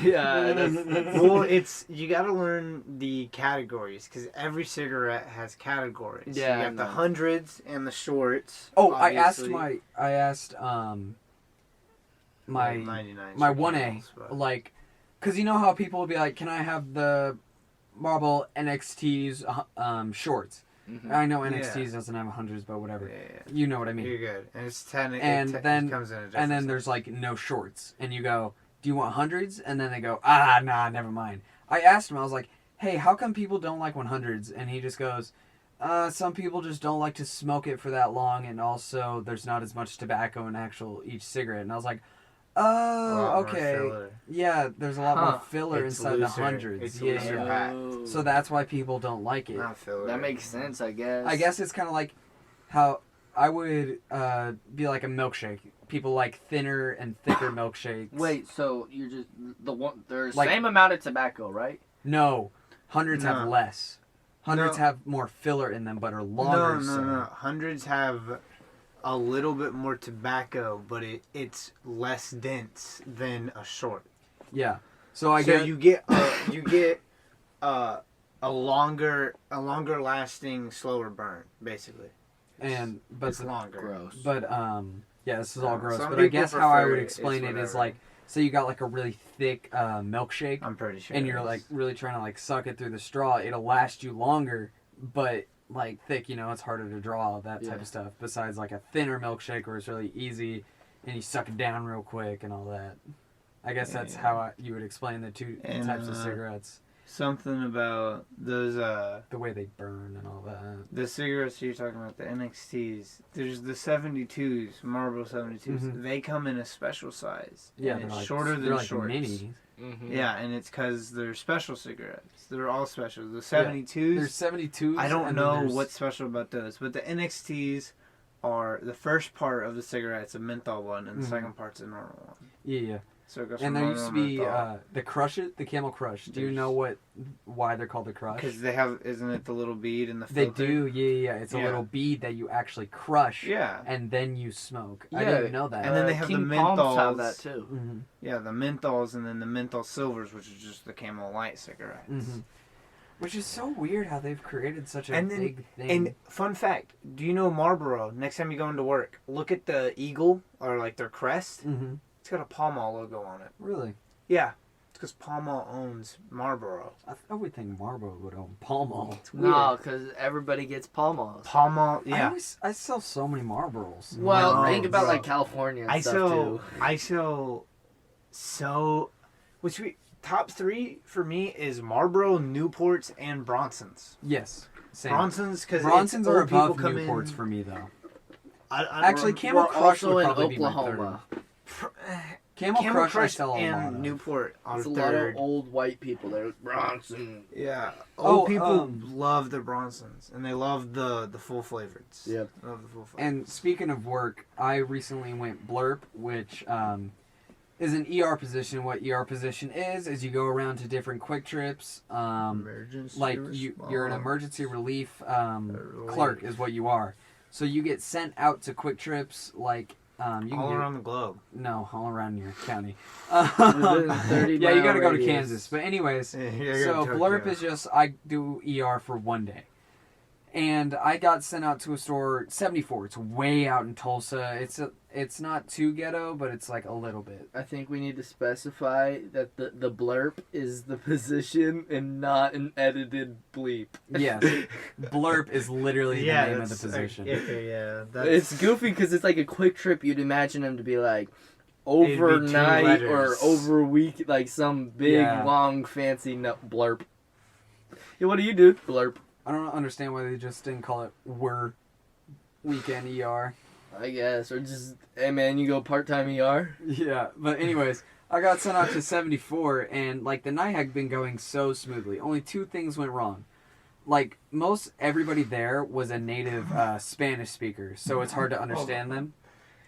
Yeah, that's Well, it's you got to learn the categories because every cigarette has categories. Yeah, you I got the know. hundreds and the shorts. Oh, obviously. I asked my 99 my for 1A camels, but- like, cause you know how people will be like, can I have the Marble NXT's shorts? Mhm. I know NXT's doesn't have hundreds, but whatever. Yeah, You know what I mean. you're good. And it's 10. And it then- comes in a And different then size. there's like no shorts, and you go, do you want hundreds? And then they go, nah, never mind. I asked him, I was like, hey, how come people don't like 100s? And he just goes, some people just don't like to smoke it for that long, and also there's not as much tobacco in each cigarette. And I was like, A oh, lot more okay, filler. yeah, there's a lot Huh. more filler It's inside looser. the hundreds. It's Yeah, looser yeah. packed. Oh. So that's why people don't like it. Not filler. That makes sense, I guess. I guess it's kind of like how I would be like a milkshake. People like thinner and thicker milkshakes. Wait, so you're just the one? There's Like- same amount of tobacco, right? No, hundreds have No. less. Hundreds No. have more filler in them, but are No, longer. no. Hundreds have a little bit more tobacco, but it's less dense than a short. Yeah. So I So get you get a longer lasting, slower burn, basically. but It's longer. Gross. but yeah, this is all gross. Some But I people guess how I prefer would it, explain it's it is whatever. like, say you got like a really thick milkshake, I'm pretty sure. and it you're is. like really trying to like suck it through the straw. It'll last you longer, but like thick, it's harder to draw, that type Yeah. of stuff. Besides like a thinner milkshake where it's really easy and you suck it down real quick and all that. I guess that's Yeah. how you would explain the two And, types of cigarettes, something about those the way they burn and all that. the cigarettes you're talking about, the NXTs. There's the 72s, Marlboro 72s. Mhm. They come in a special size. Yeah, and they're it's like shorter they're than like shorts. mini. Mm-hmm. Yeah, and it's because they're special cigarettes. They're all special. The 72s, There's 72s. I don't and then know there's- what's special about those, but the NXTs are the first part of the cigarette's a menthol one, and the Mhm. second part's a normal one. Yeah. So it goes And from there normal used to be menthol. the Camel Crush. Do you know why they're called the Crush? Because they have, isn't it the little bead in the They filter? do, yeah. It's a Yeah. little bead that you actually crush, Yeah. and then you smoke. I Yeah, didn't know that. And then they have King the Palms have menthols. that too. hmm Yeah, the menthols, and then the menthol silvers, which is just the Camel Light cigarettes. hmm Which is so weird how they've created such a And then- big thing. And fun fact, do you know Marlboro? Next time you go into work, look at the eagle or like their crest. hmm It's got a Pall Mall logo on it. Really? Yeah, Because Pall Mall owns Marlboro. I would think Marlboro would own Pall Mall. It's weird. No, because everybody gets Pall Malls. Pall Mall, yeah. I sell so many Marlboros. Well, No, think about bro. like California and stuff too. Which top 3 for me is Marlboro, Newports, and Bronsons. Yes. Same. Bronsons, because Bronsons are above come Newports in. for me though. Actually, Actually, Camel We're Crush also would in probably be my Oklahoma. third. Camel Crush I sell a lot and of. Newport on It's a third. lot of old white people there. Bronson. Yeah, Oh, old people love the Bronsons, and they love the full flavoreds. Yep. Love the full flavors. And speaking of work, I recently went blurp, which is an ER position. What ER position is you go around to different quick trips. Emergency Like you're an response. emergency relief clerk is what you are. So you get sent out to quick trips like you all can around the globe. no all around your county. Within 30 Yeah, you got to mile go to radius. Kansas. But anyways, Yeah, so blurp is just I do ER for one day. And I got sent out to a store 74. It's way out in Tulsa. It's not too ghetto, but it's like a little bit. I think we need to specify that the blurp is the position and not an edited bleep. Yes. Blurp is literally the name of the position. Yeah, It's goofy because it's like a quick trip. You'd imagine them to be like overnight or letters. over week, like some big, Yeah. long, fancy blurp. Yeah, what do you do? Blurp. I don't understand why they just didn't call it We're Weekend ER. I guess. Or just, hey man, you go part-time ER? Yeah, but anyways, I got sent out to 74, and like the night had been going so smoothly. Only 2 things went wrong. Like most everybody there was a native Spanish speaker, so it's hard to understand them.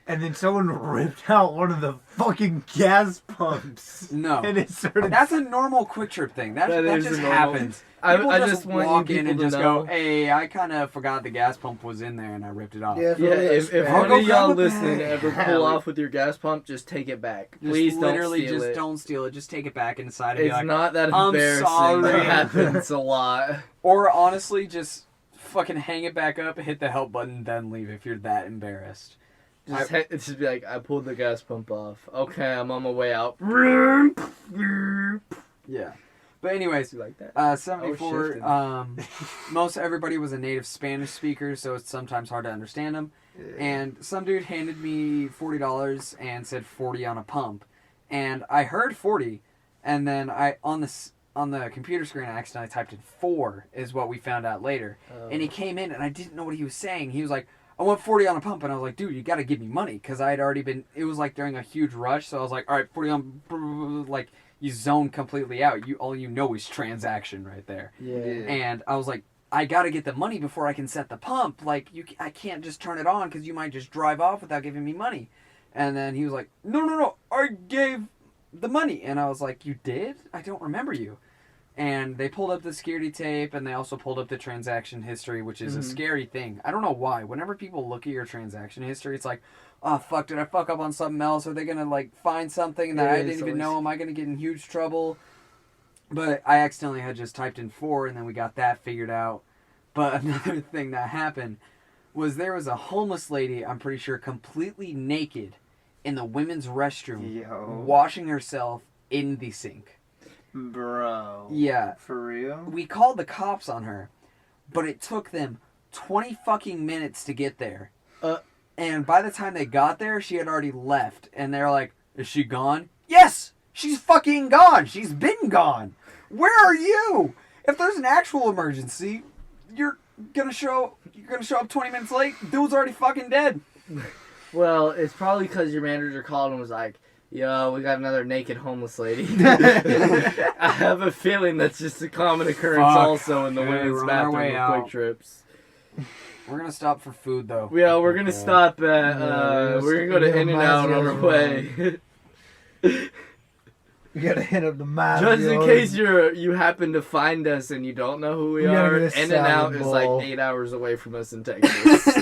And then someone ripped out one of the fucking gas pumps. No, And it started. that's a normal quick trip thing. That is just a normal- happens. I People just want you walk in people and to just know. go, "Hey, I kind of forgot the gas pump was in there, and I ripped it off." Yeah, if I'll one go of y'all grab it listening back. ever pull off with your gas pump, just take it back. Just Please literally don't steal just it. don't steal it. Just take it back inside and be It's like, not that "I'm embarrassing. sorry." It happens a lot. or honestly, just fucking hang it back up, hit the help button, then leave if you're that embarrassed. It's just be like, I pulled the gas pump off. Okay, I'm on my way out. Yeah. But anyways, You like that? 74, shifted. most everybody was a native Spanish speaker, so it's sometimes hard to understand them. And some dude handed me $40 and said 40 on a pump. And I heard 40, and then on the computer screen I accidentally typed in 4 is what we found out later. And he came in and I didn't know what he was saying. He was like, I want 40 on a pump, and I was like, dude, you got to give me money, because I had already been, it was like during a huge rush, so I was like, all right, 40 on, like, you zone completely out. All you know is transaction right there. Yeah. And I was like, I got to get the money before I can set the pump. Like, I can't just turn it on, because you might just drive off without giving me money. And then he was like, no, I gave the money. And I was like, you did? I don't remember you. And they pulled up the security tape, and they also pulled up the transaction history, which is a scary thing. I don't know why. Whenever people look at your transaction history, it's like, oh, fuck, did I fuck up on something else? Are they going to, like, find something that I didn't even know? Am I going to get in huge trouble? But I accidentally had just typed in 4, and then we got that figured out. But another thing that happened was there was a homeless lady, I'm pretty sure, completely naked in the women's restroom, washing herself in the sink. Bro. Yeah. For real? We called the cops on her, but it took them 20 fucking minutes to get there. And by the time they got there, she had already left. And they're like, is she gone? Yes! She's fucking gone! She's been gone! Where are you? If there's an actual emergency, you're gonna show up 20 minutes late? Dude's already fucking dead. Well, it's probably because your manager called and was like, yo, we got another naked homeless lady. I have a feeling that's just a common occurrence also in the Okay, women's we're on our bathroom way of out. quick trips. We're gonna stop for food, though. Yeah, we're gonna stop at, we're gonna go to In-N-Out on our way. We gotta hit up the map. Just in case you happen to find us and you don't know who we gotta are, get a In-N-Out salad is bowl. like 8 hours away from us in Texas.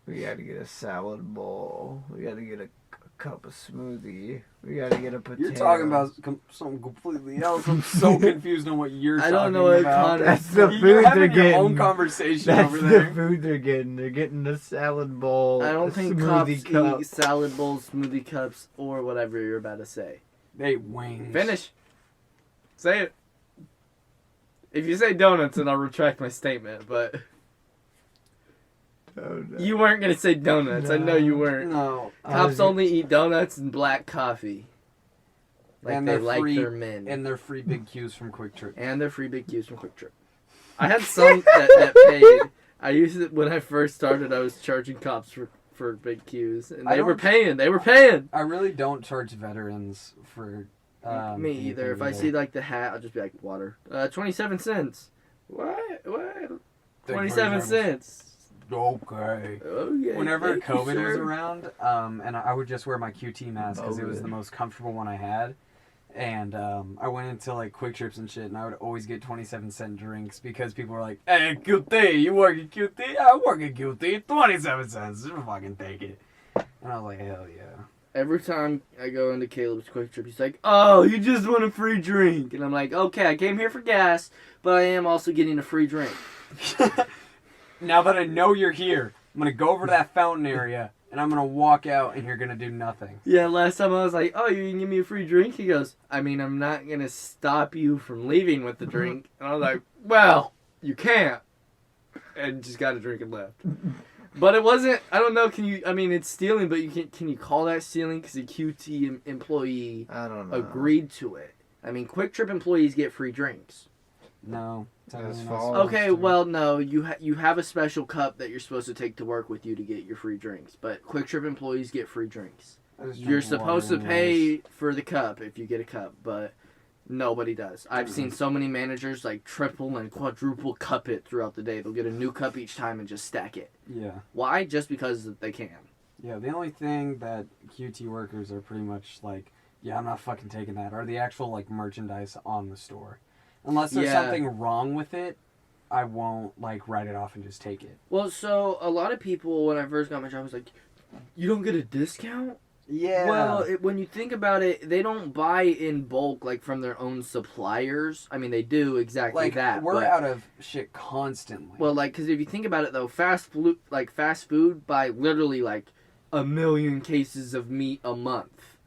We gotta get a salad bowl. We gotta get a cup of smoothie. We gotta get a potato. You're talking about something completely else. I'm so confused on what you're I talking don't know what about. That's the You're food they're having your getting. own conversation That's over the there. food they're getting. They're getting the salad bowl. I don't a think smoothie cops cup. eat salad bowls, smoothie cups, or whatever you're about to say. They ate wings. Finish. Say it. If you say donuts, then I'll retract my statement, but you weren't going to say donuts. I know you weren't. No. Cops only eat donuts and black coffee. Like And they they're like free- their men. And they're free big Qs from Quick Trip. And they're free big Qs from Quick Trip. I had some that paid. I used it when I first started. I was charging cops for big Qs, and they were paying. They were paying. I really don't charge veterans for. Me either. If I see like the hat, I'll just be like, water. 27 cents. What? 27 cents. Okay. Okay. Whenever thank you, COVID was sir. around, and I would just wear my QT mask because it was the most comfortable one I had. And I went into like Quick Trips and shit, and I would always get 27-cent drinks because people were like, "Hey, QT, you work at QT? I work at QT. 27 cents. Just fucking take it." And I was like, "Hell yeah." Every time I go into Caleb's Quick Trip, he's like, "Oh, you just want a free drink," and I'm like, "Okay, I came here for gas, but I am also getting a free drink." Now that I know you're here, I'm gonna go over to that fountain area, and I'm gonna walk out, and you're gonna do nothing. Yeah, last time I was like, "Oh, you can give me a free drink?" He goes, "I mean, I'm not gonna stop you from leaving with the drink." And I was like, "Well, you can't," and just got a drink and left. But it wasn't. I don't know. Can you? I mean, it's stealing, but you can you call that stealing? Because a QT employee I don't know. agreed to it. I mean, Quick Trip employees get free drinks. No. That's not false. supposed Okay, to. well, no, you have a special cup that you're supposed to take to work with you to get your free drinks. But Quick Trip employees get free drinks. I just You're drink supposed to water pay anyways. for the cup if you get a cup, but nobody does. I've seen so many managers like triple and quadruple cup it throughout the day. They'll get a new cup each time and just stack it. Yeah. Why? Just because they can. Yeah, the only thing that QT workers are pretty much like, yeah, I'm not fucking taking that, are the actual like merchandise on the store. Unless there's Yeah. something wrong with it, I won't like write it off and just take it. Well, so a lot of people when I first got my job was like, "You don't get a discount?" Yeah. Well, when you think about it, they don't buy in bulk like from their own suppliers. I mean, they do exactly like that. we're but, out of shit constantly. well, like, because if you think about it though, fast food buy literally like 1 million cases of meat a month.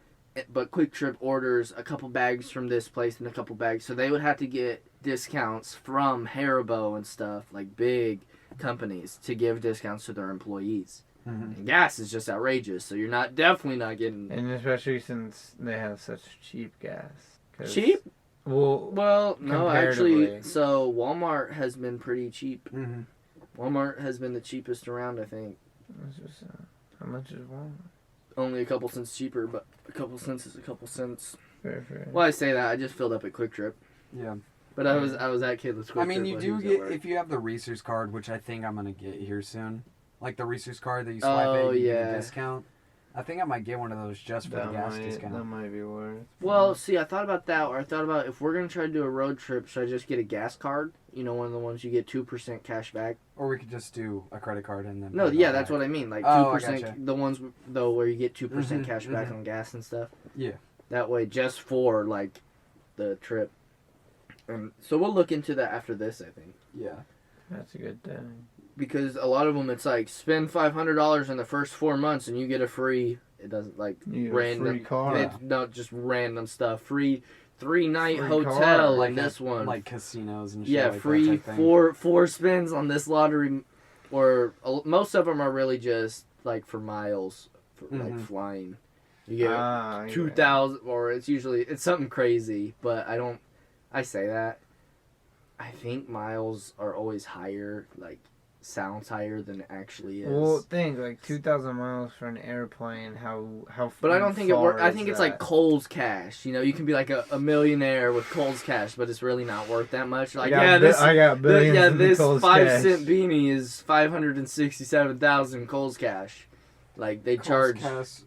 But Quick Trip orders a couple bags from this place and a couple bags, so they would have to get discounts from Haribo and stuff, like big companies, to give discounts to their employees. And gas is just outrageous, so you're definitely not getting And especially since they have such cheap gas. 'Cause- cheap. Well, No, actually, comparatively. so Walmart has been pretty cheap. Mm-hmm. Walmart has been the cheapest around, I think. it's just, how much is one? Only a couple cents cheaper, but a couple cents is a couple cents. Fair, fair. Well, I say that, I just filled up at Quick Trip. Yeah. But I was at Caleb's Quick I mean, Trip you when he do was at get, work. if you have the Reese's card, which I think I'm going to get here soon. Like the Reese's card that you swipe Oh, it, you get yeah. a discount. I think I might get one of those just for the gas That discount. might be worth. Well, see, I thought about that, or I thought about if we're going to try to do a road trip, should I just get a gas card? You know, one of the ones you get 2% cash back? Or we could just do a credit card and then... No, pay it yeah, all that's back. what I mean. Like Oh, I 2%, gotcha. the ones, though, where you get 2% Mhm, cash back mhm. on gas and stuff. Yeah. That way, just for, like, the trip. So we'll look into that after this, I think. Yeah. That's a good thing. Because a lot of them, it's like, spend $500 in the first 4 months and you get a free, it doesn't, like, You get a random, free car. it's not just random stuff. Free 3-night Free hotel car, in Like this one. Like casinos and shit Yeah, like that free type thing. four spins on this lottery, or most of them are really just like for miles, for like Mhm. flying. You get Ah, yeah. 2,000, or it's something crazy. But I say that. I think miles are always higher, like sounds higher than it actually is. Well, think like 2,000 miles for an airplane. How? But I don't think it far works. I is think it's that? like Cole's cash. You know, you can be like a millionaire with Cole's cash, but it's really not worth that much. Like, I got billions. in this Cole's 5-cent cash. beanie is 567,000 Cole's cash. Like they charge Cole's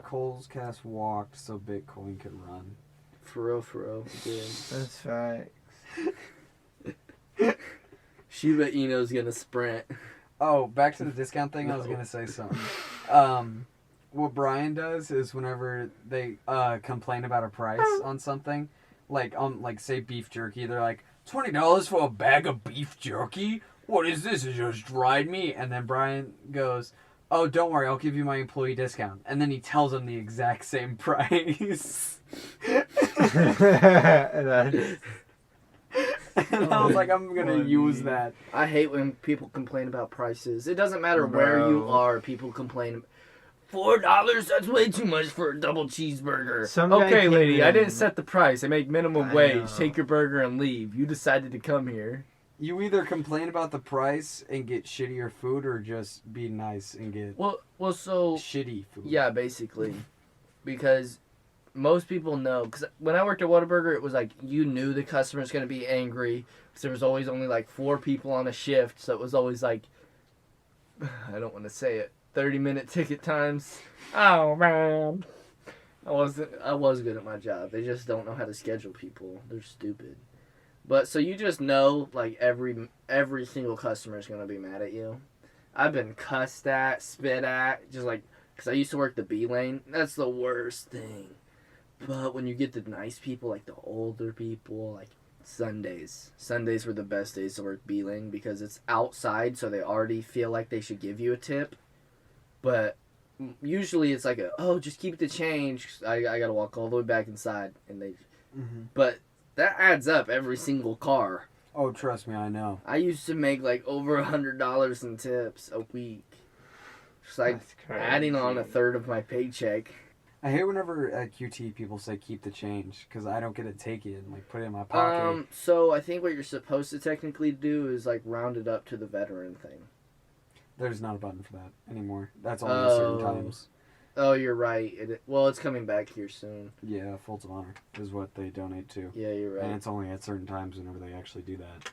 Cole's Cast walked so Bitcoin could run. for real. Yeah. That's right. Shiba Ino's gonna sprint. Oh, back to the discount thing. I was gonna say something. What Brian does is whenever they complain about a price on something, like say beef jerky, they're like $20 for a bag of beef jerky. What is this? Is just dried meat? And then Brian goes, oh, don't worry, I'll give you my employee discount. And then he tells them the exact same price. And I was like, I'm gonna use that. I hate when people complain about prices. It doesn't matter where Bro. you are. People complain. $4? That's way too much for a double cheeseburger. Some guy Okay, came lady, I in- didn't set the price. I make minimum I wage. know. Take your burger and leave. You decided to come here. You either complain about the price and get shittier food, or just be nice and get Well, so shitty food. yeah, basically, because most people know. Because when I worked at Whataburger, it was like you knew the customer's gonna be angry. Because there was always only like 4 people on a shift, so it was always like, I don't want to say it, 30-minute ticket times. Oh man, I was good at my job. They just don't know how to schedule people. They're stupid. But so you just know like every single customer is gonna be mad at you. I've been cussed at, spit at, just like because I used to work the B lane. That's the worst thing. But when you get the nice people, like the older people, like Sundays were the best days to work B lane because it's outside, so they already feel like they should give you a tip. But usually it's like just keep the change. I gotta walk all the way back inside, and they. Mm-hmm. But that adds up every single car. Oh, trust me, I know. I used to make like over $100 in tips a week. Just like That's crazy. adding on a third of my paycheck. I hate whenever at QT people say keep the change, because I don't get to take it and like put it in my pocket. So I think what you're supposed to technically do is like round it up to the veteran thing. There's not a button for that anymore. That's only at certain times. Oh, you're right. It's coming back here soon. Yeah, Folds of Honor is what they donate to. Yeah, you're And right. it's only at certain times whenever they actually do that.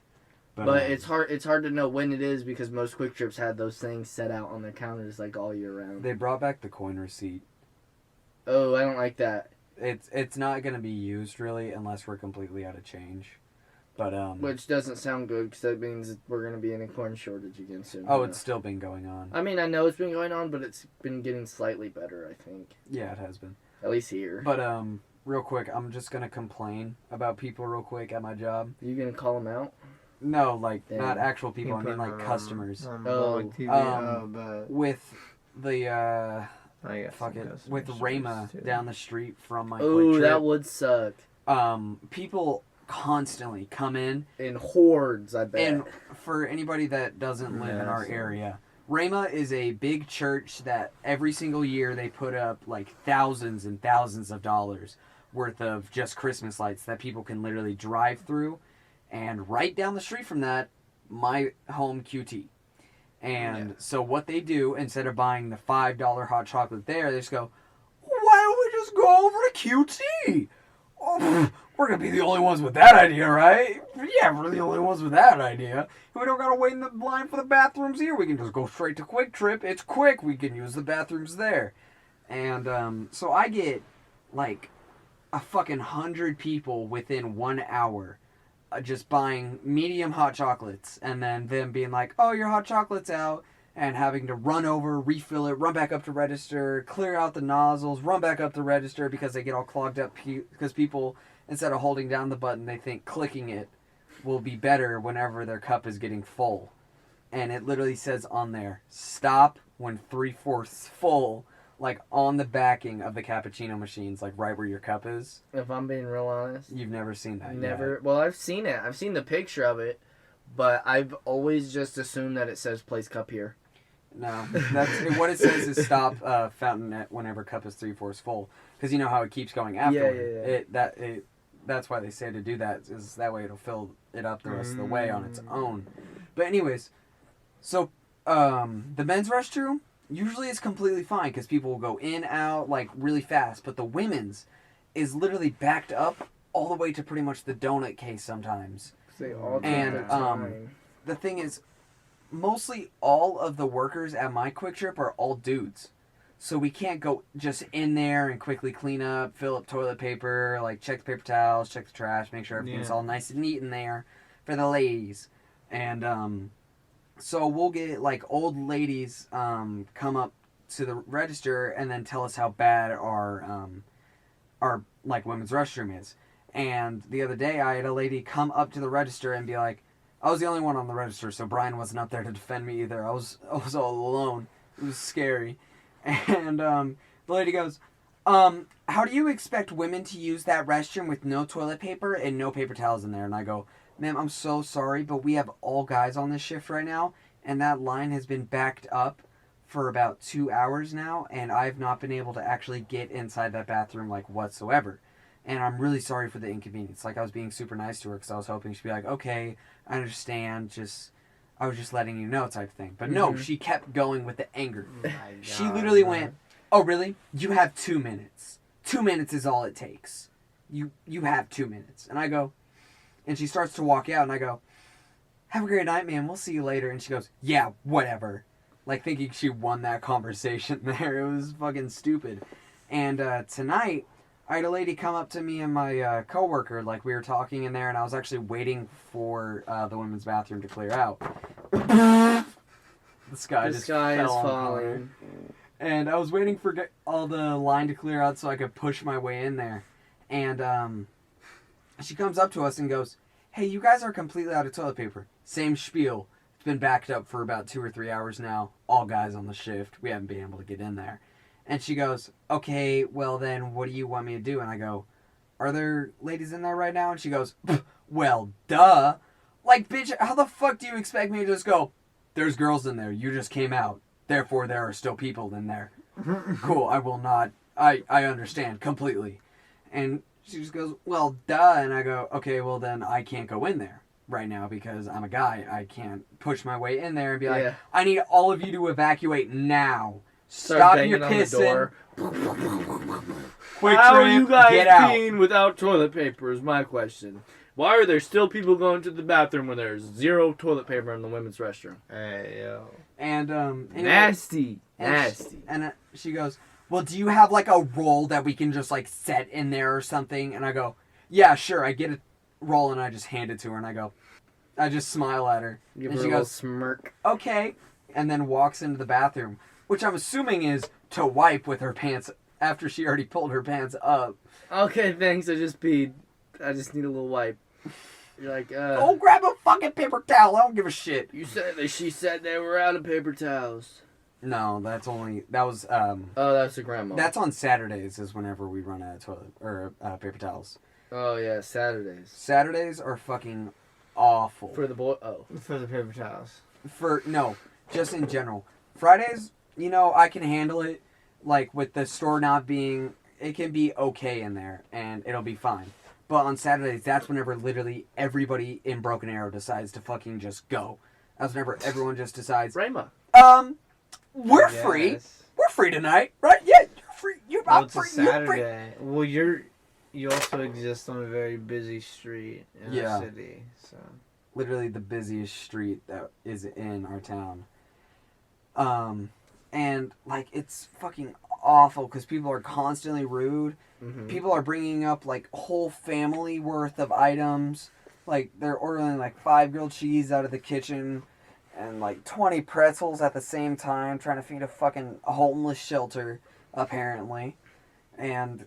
But it's hard to know when it is because most Quick Trips had those things set out on their counters like all year round. They brought back the coin receipt. Oh, I don't like that. It's not going to be used really unless we're completely out of change. But Which doesn't sound good because that means we're going to be in a corn shortage again soon. oh, it's still been going on. I mean, I know it's been going on, but it's been getting slightly better, I think. Yeah, it has been. At least here. But real quick, I'm just going to complain about people real quick at my job. You going to call them out? No, like Damn. not actual people, I mean like customers. TV, but With the I got fuck some it, customer with service, Rama too. down the street from my Oh, Quick Trip, that would suck. people constantly come in, In hordes, I bet. and for anybody that doesn't live in our Yeah, so- area, Rama is a big church that every single year they put up like thousands and thousands of dollars worth of just Christmas lights that people can literally drive through. And right down the street from that, my home QT. And so what they do, instead of buying the $5 hot chocolate there, they just go, why don't we just go over to QT? Oh, we're going to be the only ones with that idea, right? Yeah, we're the only ones with that idea. We don't got to wait in the line for the bathrooms here. We can just go straight to Quick Trip. It's quick. We can use the bathrooms there. And so I get like a fucking 100 people within 1 hour just buying medium hot chocolates, and then them being like, oh, your hot chocolate's out, and having to run over, refill it, run back up to register, clear out the nozzles, run back up to register because they get all clogged up because people, instead of holding down the button, they think clicking it will be better whenever their cup is getting full. And it literally says on there, stop when 3/4 full, like on the backing of the cappuccino machines, like right where your cup is. If I'm being real honest. You've never seen that Never. Well, I've seen it. I've seen the picture of it, but I've always just assumed that it says place cup here. No, that's what it says is stop fountain at whenever cup is 3/4 full, because you know how it keeps going afterward. Yeah. That's why they say to do that, is that way it'll fill it up the rest of the way on its own. But anyways, so the men's restroom usually is completely fine because people will go in, out like really fast, but the women's is literally backed up all the way to pretty much the donut case sometimes. They all take And, their time. The thing is, mostly all of the workers at my Quick Trip are all dudes. So we can't go just in there and quickly clean up, fill up toilet paper, like check the paper towels, check the trash, make sure everything's all nice and neat in there for the ladies. And so we'll get like old ladies come up to the register and then tell us how bad our like women's restroom is. And the other day I had a lady come up to the register and be like, I was the only one on the register, so Brian wasn't up there to defend me either. I was all alone. It was scary. And the lady goes, how do you expect women to use that restroom with no toilet paper and no paper towels in there? And I go, ma'am, I'm so sorry, but we have all guys on this shift right now, and that line has been backed up for about 2 hours now, and I've not been able to actually get inside that bathroom, like, whatsoever. And I'm really sorry for the inconvenience. Like, I was being super nice to her because I was hoping she'd be like, okay, I understand, I was just letting you know type thing. But no, she kept going with the anger. She literally went, oh, really? You have 2 minutes. 2 minutes is all it takes. You have 2 minutes. And I go, and she starts to walk out, and I go, have a great night, man. We'll see you later. And she goes, yeah, whatever. Like, thinking she won that conversation there. It was fucking stupid. And tonight, I had a lady come up to me and my coworker. Like, we were talking in there, and I was actually waiting for the women's bathroom to clear out. The sky The just sky fell is on falling. fire. And I was waiting for all the line to clear out so I could push my way in there. And she comes up to us and goes, hey, you guys are completely out of toilet paper. Same spiel. It's been backed up for about 2 or 3 hours now. All guys on the shift. We haven't been able to get in there. And she goes, okay, well then, what do you want me to do? And I go, are there ladies in there right now? And she goes, well, duh. Like, bitch, how the fuck do you expect me to just go, there's girls in there. You just came out. Therefore, there are still people in there. Cool, I will not. I understand completely. And she just goes, well, duh. And I go, okay, well then I can't go in there right now because I'm a guy. I can't push my way in there and be like, I need all of you to evacuate now. Stop your pissing. Quick How trip, are you guys get out. peeing without toilet paper is my question. Why are there still people going to the bathroom when there's 0 toilet paper in the women's restroom? Hey, yo. And anyway, Nasty. and Nasty. she goes, well, do you have like a roll that we can just like set in there or something? And I go, yeah, sure. I get a roll and I just hand it to her and I just smile at her. Give and her she a little goes, smirk. okay. And then walks into the bathroom, which I'm assuming is to wipe with her pants after she already pulled her pants up. Okay, thanks. I just peed. I just need a little wipe. You're like, Go grab a fucking paper towel. I don't give a shit. She said they were out of paper towels. No, that was Oh, that's a grandma. that's on Saturdays is whenever we run out of toilet or paper towels. Oh yeah, Saturdays. Saturdays are fucking awful. For the boy. Oh. For the paper towels. No, just in general. Fridays, I can handle it. Like with the store not being, it can be okay in there and it'll be fine. But on Saturdays, that's whenever literally everybody in Broken Arrow decides to fucking just go. That's whenever everyone just decides, Rayma. we're free. We're free tonight, right? Yeah, you're free. I'm It's a free. You're free. Saturday. Well, you also exist on a very busy street in our city, so. Literally the busiest street that is in our town. And like it's fucking awful because people are constantly rude. Mm-hmm. People are bringing up like whole family worth of items. Like they're ordering like 5 grilled cheese out of the kitchen and like 20 pretzels at the same time, trying to feed a fucking homeless shelter apparently. And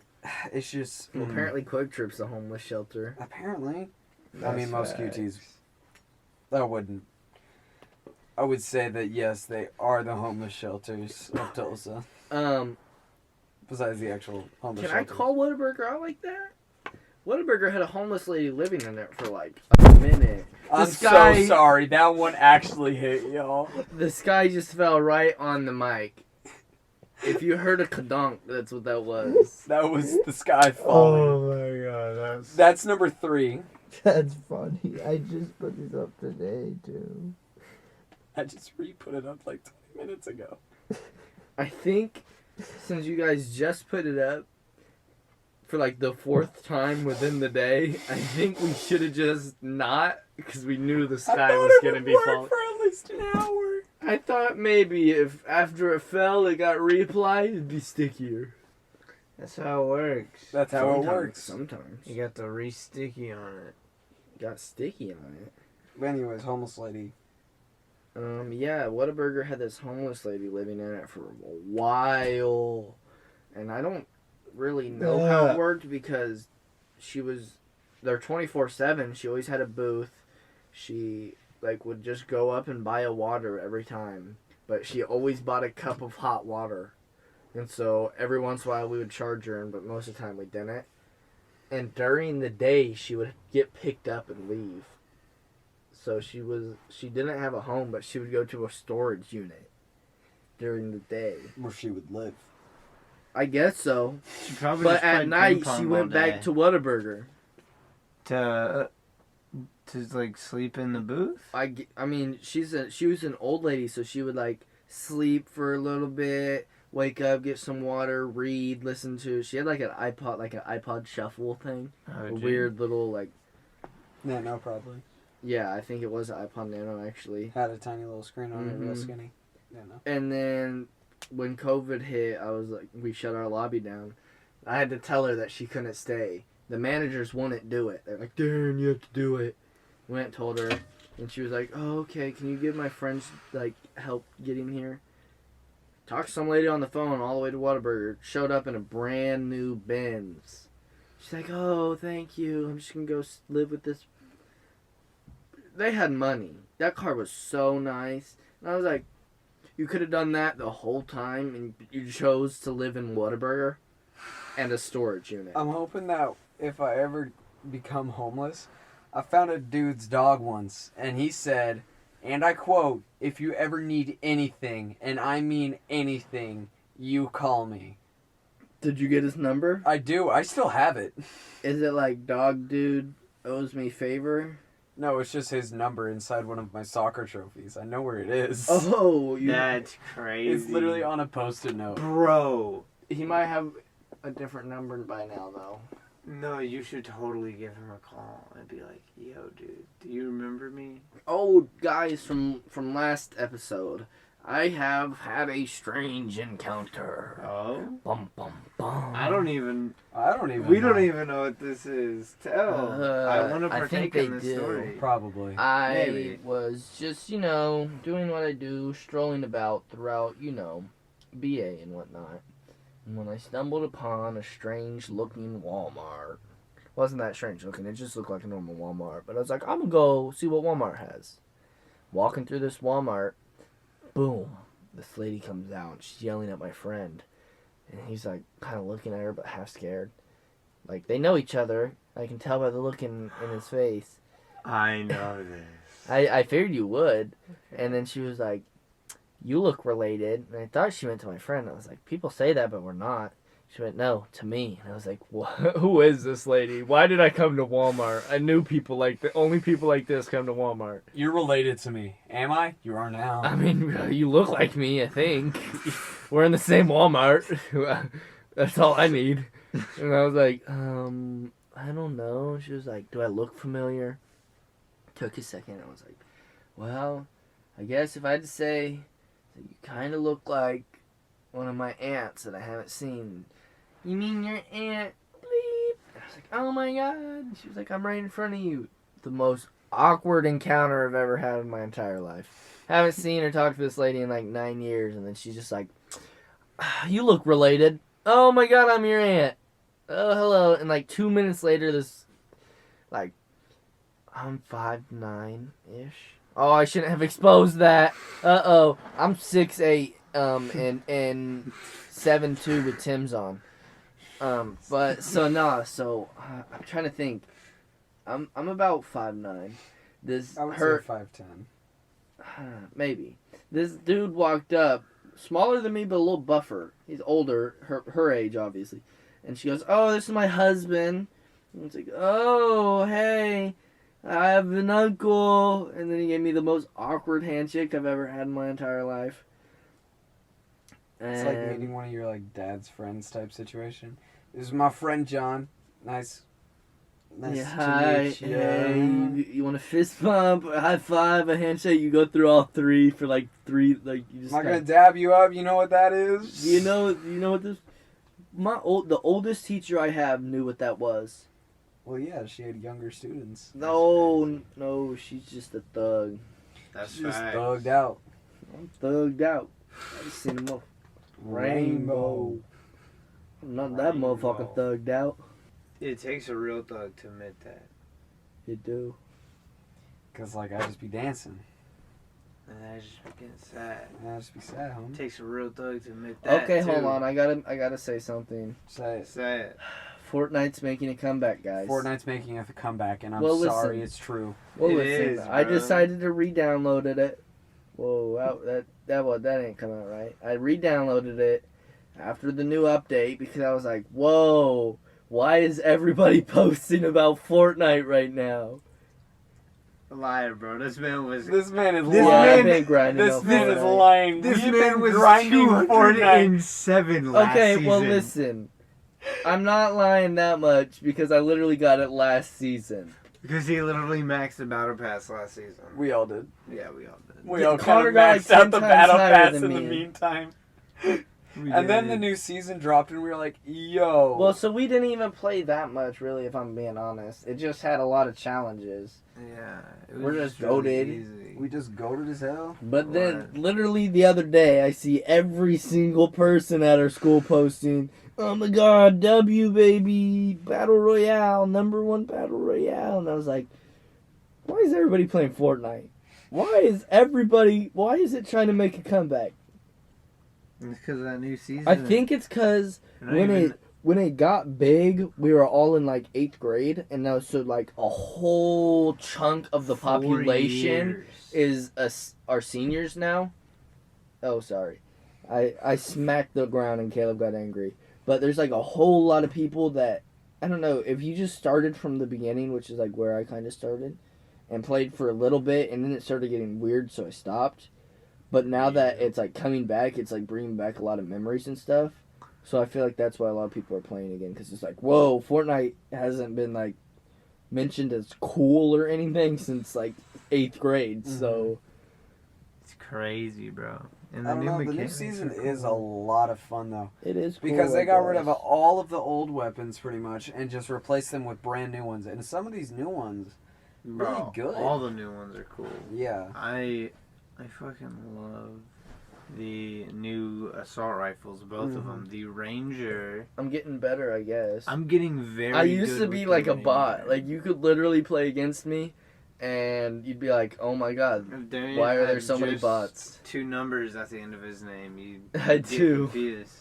it's just Well, apparently Quick Trip's a homeless shelter. apparently. I That's mean, most facts. QTs. I would say that yes, they are the homeless shelters of Tulsa. Besides the actual homeless Can shelters. I call Whataburger out like that? Whataburger had a homeless lady living in there for like a minute. I'm This guy- so sorry. That one actually hit y'all. The sky just fell right on the mic. If you heard a kadonk, that's what that was. That was the sky falling. Oh my god, That's number 3. That's funny. I just put this up today, too. I just re-put it up like 20 minutes ago. I think since you guys just put it up for like the 4th time within the day, I think we should have just not, because we knew the sky was going to be falling. for at least an hour. I thought maybe if after it fell it got reapplied, it'd be stickier. That's how it works. That's how it works. Sometimes. You got the re-sticky on it. Got sticky on it. But anyways, homeless lady. Yeah, Whataburger had this homeless lady living in it for a while. And I don't really know how it worked because she was there 24/7. She always had a booth. She would just go up and buy a water every time. but she always bought a cup of hot water. And so every once in a while we would charge her, but most of the time we didn't. And during the day she would get picked up and leave. So she didn't have a home, but she would go to a storage unit during the day. Where she would live. I guess so. She probably But just at played night ping pong she all went day. back to Whataburger. to like sleep in the booth. I mean, she was an old lady, so she would like sleep for a little bit, wake up, get some water, read, listen to. She had like an iPod shuffle thing, Oh, a gee. weird little like. Yeah, no, probably. Yeah, I think it was an iPod Nano actually. Had a tiny little screen on it, real Mhm. skinny. Yeah, no. And then when COVID hit, I was like, we shut our lobby down. I had to tell her that she couldn't stay. The managers wouldn't do it. They're like, Darren, you have to do it. Went and told her, and she was like, oh, okay, can you give my friends, like, help getting here? Talked to some lady on the phone all the way to Whataburger. Showed up in a brand new Benz. She's like, oh, thank you. I'm just going to go live with this. They had money. That car was so nice. And I was like, you could have done that the whole time, and you chose to live in Whataburger and a storage unit. I'm hoping that if I ever become homeless, I found a dude's dog once, and he said, and I quote, if you ever need anything, and I mean anything, you call me. Did you get his number? I do. I still have it. Is it like dog dude owes me favor? No, it's just his number inside one of my soccer trophies. I know where it is. Oh, That's crazy. It's literally on a post-it note. Bro. he might have a different number by now though. No, you should totally give him a call and be like, yo, dude, do you remember me? Oh, guys, from last episode, I have had a strange encounter. Oh? Bum bum bum. I don't even... We We don't even know what this is. Tell. I want to I think partake they in this do. story. Probably. I Maybe. was just, doing what I do, strolling about throughout, BA and whatnot. And when I stumbled upon a strange looking Walmart. Wasn't that strange looking, it just looked like a normal Walmart. But I was like, I'm gonna go see what Walmart has. Walking through this Walmart, boom, this lady comes out. She's yelling at my friend. And he's like kind of looking at her but half scared. Like they know each other. I can tell by the look in his face. I know this. I figured you would. And then she was like, you look related. And I thought she meant to my friend. I was like, people say that, but we're not. She went, no, to me. And I was like, what? Who is this lady? Why did I come to Walmart? I knew people only people like this come to Walmart. You're related to me. Am I? You are now. I mean, you look like me, I think. We're in the same Walmart. That's all I need. And I was like, I don't know. She was like, do I look familiar? Took a second. I was like, well, I guess if I had to say that you kind of look like one of my aunts that I haven't seen. You mean your aunt? Bleep. I was like, oh my god. She was like, I'm right in front of you. The most awkward encounter I've ever had in my entire life. Haven't seen or talked to this lady in like 9 years, and then she's just like, you look related. Oh my god, I'm your aunt. Oh, hello. And like 2 minutes later, this, like, I'm 5'9"-ish. Oh, I shouldn't have exposed that. Uh-oh. I'm 6'8", and 7'2" with Tim's on. I'm trying to think. I'm about 5'9". This I would her say 5'10". maybe. This dude walked up, smaller than me but a little buffer. He's older, her age obviously. And she goes, "Oh, this is my husband." And it's like, "Oh, hey, I have an uncle." And then he gave me the most awkward handshake I've ever had in my entire life. It's like meeting one of your like dad's friends type situation. This is my friend John. Nice Yeah, to hi, meet you. hey, you want a fist bump, a high five, a handshake? You go through all three for like three, like you just. Am I gonna dab you up? You know what that is? You know what this? The oldest teacher I have knew what that was. Well, yeah, she had younger students. No, she's just a thug. That's She's just facts. thugged out. I'm thugged out. I just seen him Rainbow. I'm not that Rainbow. motherfucking thugged out. It takes a real thug to admit that. You do. Cause like I just be dancing. And I just be getting sad. That'd just be sad, It homie. takes a real thug to admit that. Okay, too. hold on. I gotta say something. Say it. Say it. Fortnite's making a comeback, guys. Fortnite's making a comeback, and I'm Well, sorry, listen. it's true. Well, It listen. is, I bro. decided to re-download it. Whoa, that ain't coming out right. I re-downloaded it after the new update because I was like, whoa, why is everybody posting about Fortnite right now? Liar, bro. This man was. This man is This Yeah, lying. I've been grinding This on man is Fortnite. lying. This We've man been was grinding Fortnite. 207 last Okay, season. well, listen. I'm not lying that much because I literally got it last season. Because he literally maxed the battle pass last season. We all did. Yeah, we all did. We all Connor kind of got, like, maxed out the 10 times battle higher pass than in the me. meantime. We And then the did. new season dropped, and we were like, yo. Well, so we didn't even play that much, really, if I'm being honest. It just had a lot of challenges. Yeah. It We're was just really goated. easy. we just goated as hell. But then, What? literally the other day, I see every single person at our school posting, "Oh my god, W, baby! Battle Royale, #1 Battle Royale." And I was like, why is everybody playing Fortnite? Why is it trying to make a comeback? It's because of that new season. I think it's because Not when even- when it got big, we were all in like 8th grade, and now so like a whole chunk of the 4 population years. is our seniors now. Oh, sorry. I smacked the ground and Caleb got angry. But there's like a whole lot of people that, I don't know, if you just started from the beginning, which is like where I kind of started, and played for a little bit, and then it started getting weird, so I stopped. But now that it's like coming back, it's like bringing back a lot of memories and stuff. So I feel like that's why a lot of people are playing again, because it's like, whoa, Fortnite hasn't been like mentioned as cool or anything since like 8th grade. So It's crazy, bro. And I don't know. The new mechanics season are is a cool. lot of fun, though. it is cool, Because I they got rid of guess. all of the old weapons, pretty much, and just replaced them with brand new ones. And some of these new ones, Bro, really good. all the new ones are cool. yeah. I fucking love the new assault rifles, both of them. The Ranger. I'm getting better, I guess. I'm getting very. I used good to with be the like a Ranger. bot. Like you could literally play against me, and you'd be like, "Oh my god, If Darian why are there had so many just bots?" 2 numbers at the end of his name. You I get do. confused.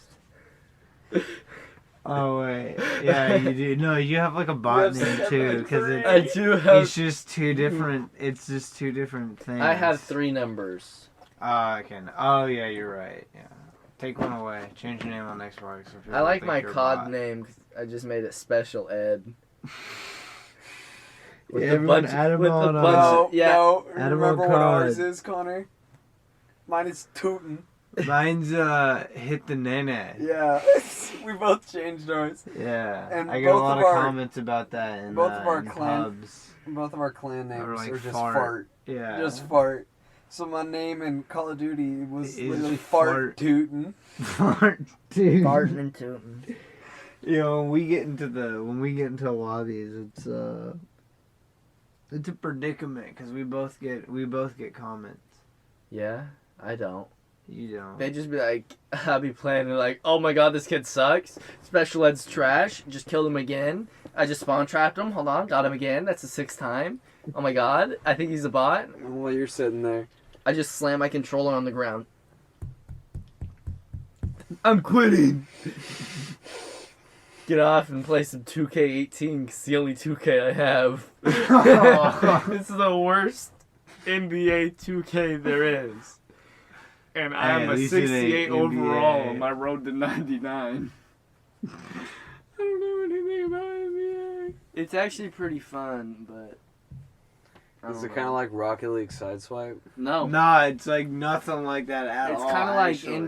Oh wait, yeah, you do. No, you have like a bot You have name too, because I do have. it's just 2 different. It's just 2 different things. I have 3 numbers. Oh yeah, you're right. Yeah, take one away. Change your name on Xbox. So people I like think my you're a COD bot. name. 'Cause I just made it Special Ed. With Yeah, the everyone bunch, add 'em with the on, bunch, No, yeah. no. Add 'em Remember on what COD. ours is, Connor? Mine is Tootin'. Mine's hit the nene. Yeah. We both changed ours. Yeah, And I get a both lot of of our- comments about that in, both of our in clan- pubs. Both of our clan names Or, like, are just fart. fart. Yeah, Just fart. So my name in Call of Duty was Is literally fart. Fart Tootin'. fart, dude. Barton and Tootin. You know, when we get into lobbies, it's a predicament because we both get comments. Yeah, I don't. You don't. They just be like, I'll be playing and like, oh my god, this kid sucks. Special Ed's trash. Just killed him again. I just spawn trapped him. Hold on, got him again. That's the 6th time. Oh my god, I think he's a bot. While you're sitting there. I just slammed my controller on the ground. I'm quitting. Get off and play some 2K18 because the only 2K I have. This is the worst NBA 2K there is. And I'm at a least it ain't 68 overall NBA. on my road to 99. I don't know anything about NBA. It's actually pretty fun, but... I Is don't it know. kind of like Rocket League Sideswipe? No. Nah, it's like nothing like that at It's all. kind of like actually.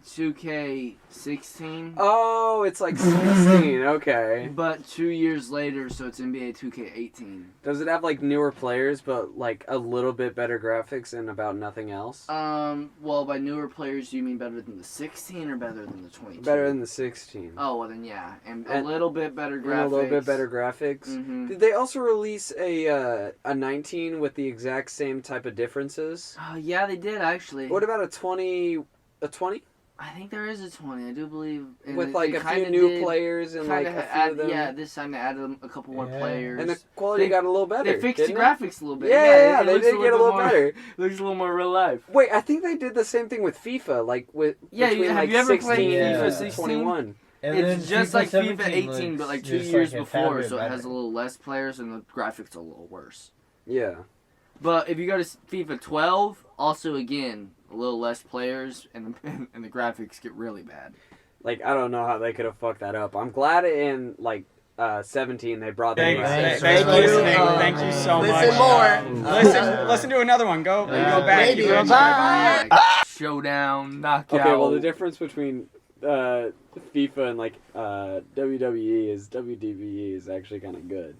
NBA 2K16, Oh, it's like 16. Okay. but 2 years later, so it's NBA 2K18. Does it have like newer players, but like a little bit better graphics and about nothing else? Well, by newer players, you mean better than the 16 or better than the 22? Better than the 16. Oh, well then yeah, and a And- little bit better And graphics. a little bit better graphics. Mm-hmm. Did they also release a 19 with the exact same type of differences? Yeah, they did actually. What about a 20? A 20? I think there is a 20. I do believe. And with it- like they a few kinda new did players and like kinda a few add, of them. yeah, this time they added a couple more Yeah. players. And the quality They- got a little better. They fixed the didn't it? graphics a little bit. Yeah, it they looks did get a little bit more, better. Looks a little more real life. Wait, I think they did the same thing with FIFA, like with Yeah, between have like you ever played 16 FIFA and 16? 21. And It's then just like FIFA 17 18, but like looks 2 just years like a tad before, bit so it has better. a little less players and the graphics are a little worse. Yeah. But if you go to FIFA 12, also again a little less players and the and the graphics get really bad. Like I don't know how they could have fucked that up. I'm glad in like 17 they brought the Thank, new Thanks, thank system. you, man. thank you so Listen much. more. Listen to another one. Go back. Maybe. Keep going. Bye. Showdown, knockout. Okay, well the difference between FIFA and like WWE is WDBE is actually kind of good.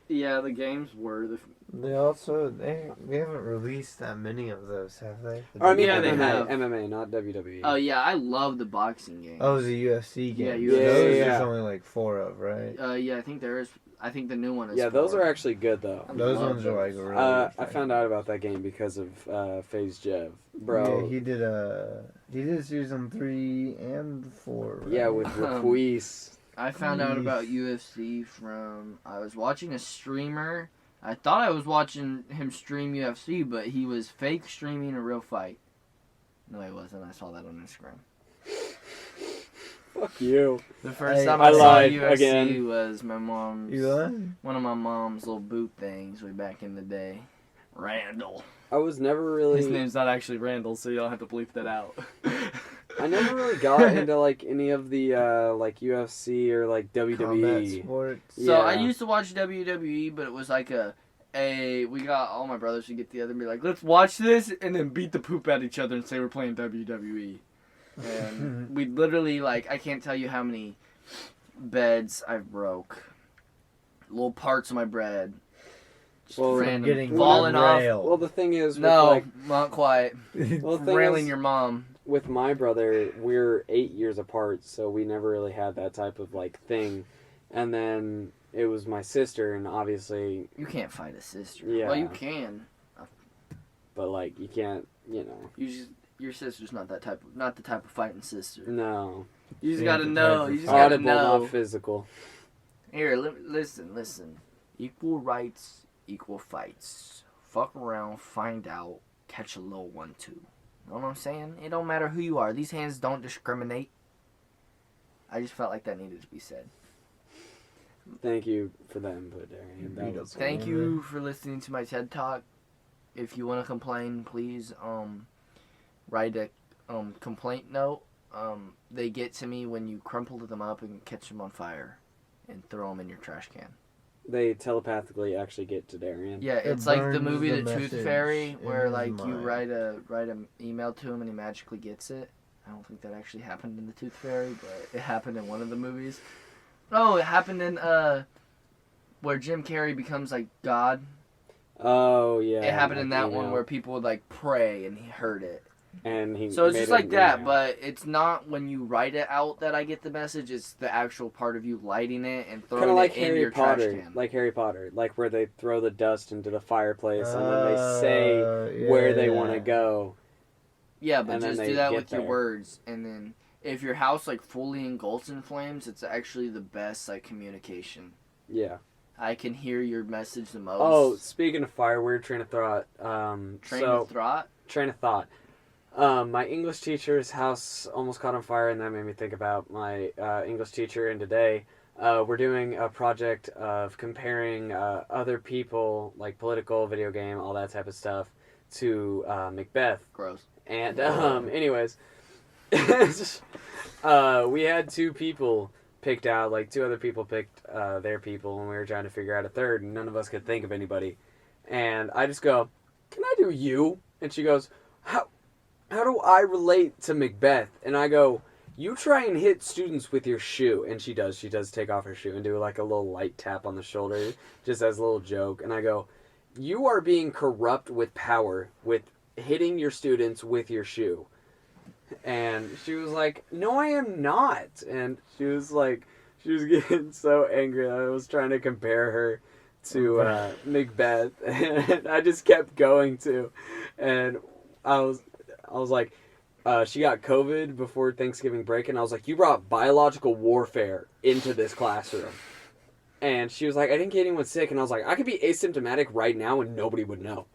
Yeah, the games were the. they haven't released that many of those, have they? Or I mean Yeah, they MMA, have. MMA, not WWE. Oh yeah, I love the boxing game. Oh, the UFC Yeah, games. UFC. Those Yeah. there's only like 4 of, right? Yeah, I think there is. I think the new one is. Yeah, those 4. are actually good though. I Those love ones are like those. really. I found out about that game because of FaZe Jev, bro. Yeah, he did season 3 and 4. Right? Yeah, with Ruiz. I found out about UFC from I was watching a streamer. I thought I was watching him stream UFC, but he was fake streaming a real fight. No, he wasn't. I saw that on Instagram. Fuck you. The first Hey, time I I, saw lied UFC again. was my mom's You lied? one of my mom's little boot things way back in the day. Randall. I was never His really. name's not actually Randall, so you don't have to bleep that out. I never really got into like any of the like UFC or like Combat WWE. sports. So I Yeah. used to watch WWE, but it was like we got all my brothers to get together and be like, let's watch this, and then beat the poop at each other and say we're playing WWE. And we literally, like, I can't tell you how many beds I broke. Little parts of my bread. Just Well, random getting falling off. railed. Well, the thing is, with, No, like, not quite. well, the thing Railing is, your mom. with my brother, we're 8 years apart, so we never really had that type of like thing. And then it was my sister, and obviously, You can't fight a sister. Yeah. Well, you can. but like you can't, you know. Your sister's not the type of fighting sister. No, You just Yeah, gotta the know. type of You just gotta audible, know. not physical. Here, listen. Equal rights, equal fights. Fuck around, find out, catch a little one too. Know what I'm saying? It don't matter who you are. These hands don't discriminate. I just felt like that needed to be said. Thank you for the input, Darian. That was Thank you for listening to my TED Talk. If you want to complain, please write a complaint note. They get to me when you crumple them up and catch them on fire and throw them in your trash can. They telepathically actually get to Darian. Yeah, It it's like the burns movie the The Tooth message Fairy, in where his like you mind. write an email to him and he magically gets it. I don't think that actually happened in The Tooth Fairy, but it happened in one of the movies. Oh, it happened in where Jim Carrey becomes like God. Oh yeah. It happened in that you one know, where people would like pray and he heard it. and he. So it's made just it like that, real. but it's not when you write it out that I get the message. It's the actual part of you lighting it and throwing Kind of like it in Harry your trash Potter, can. like Harry Potter, like where they throw the dust into the fireplace and then they say where they want to go. Yeah, but And then just they do that get with your there. words, and then if your house like fully engulfs in flames, it's actually the best like communication. Yeah. I can hear your message the most. Oh, speaking of fire, weird train of thought. train of thought. Train of thought. My English teacher's house almost caught on fire, and that made me think about my English teacher. And today, we're doing a project of comparing other people, like political, video game, all that type of stuff, to Macbeth. Gross. And anyways, we had 2 people picked out, like 2 other people picked their people, and we were trying to figure out a third, and none of us could think of anybody. And I just go, "Can I do you?" And she goes, "How do I relate to Macbeth?" And I go, "You try and hit students with your shoe." And she does. She does take off her shoe and do like a little light tap on the shoulder, just as a little joke. And I go, "You are being corrupt with power, with hitting your students with your shoe." And she was like, "No, I am not." And she was getting so angry. I was trying to compare her to Macbeth, and I just kept going to. And I was like, she got COVID before Thanksgiving break, and I was like, you brought biological warfare into this classroom. And she was like, I didn't get anyone sick. And I was like, I could be asymptomatic right now and nobody would know.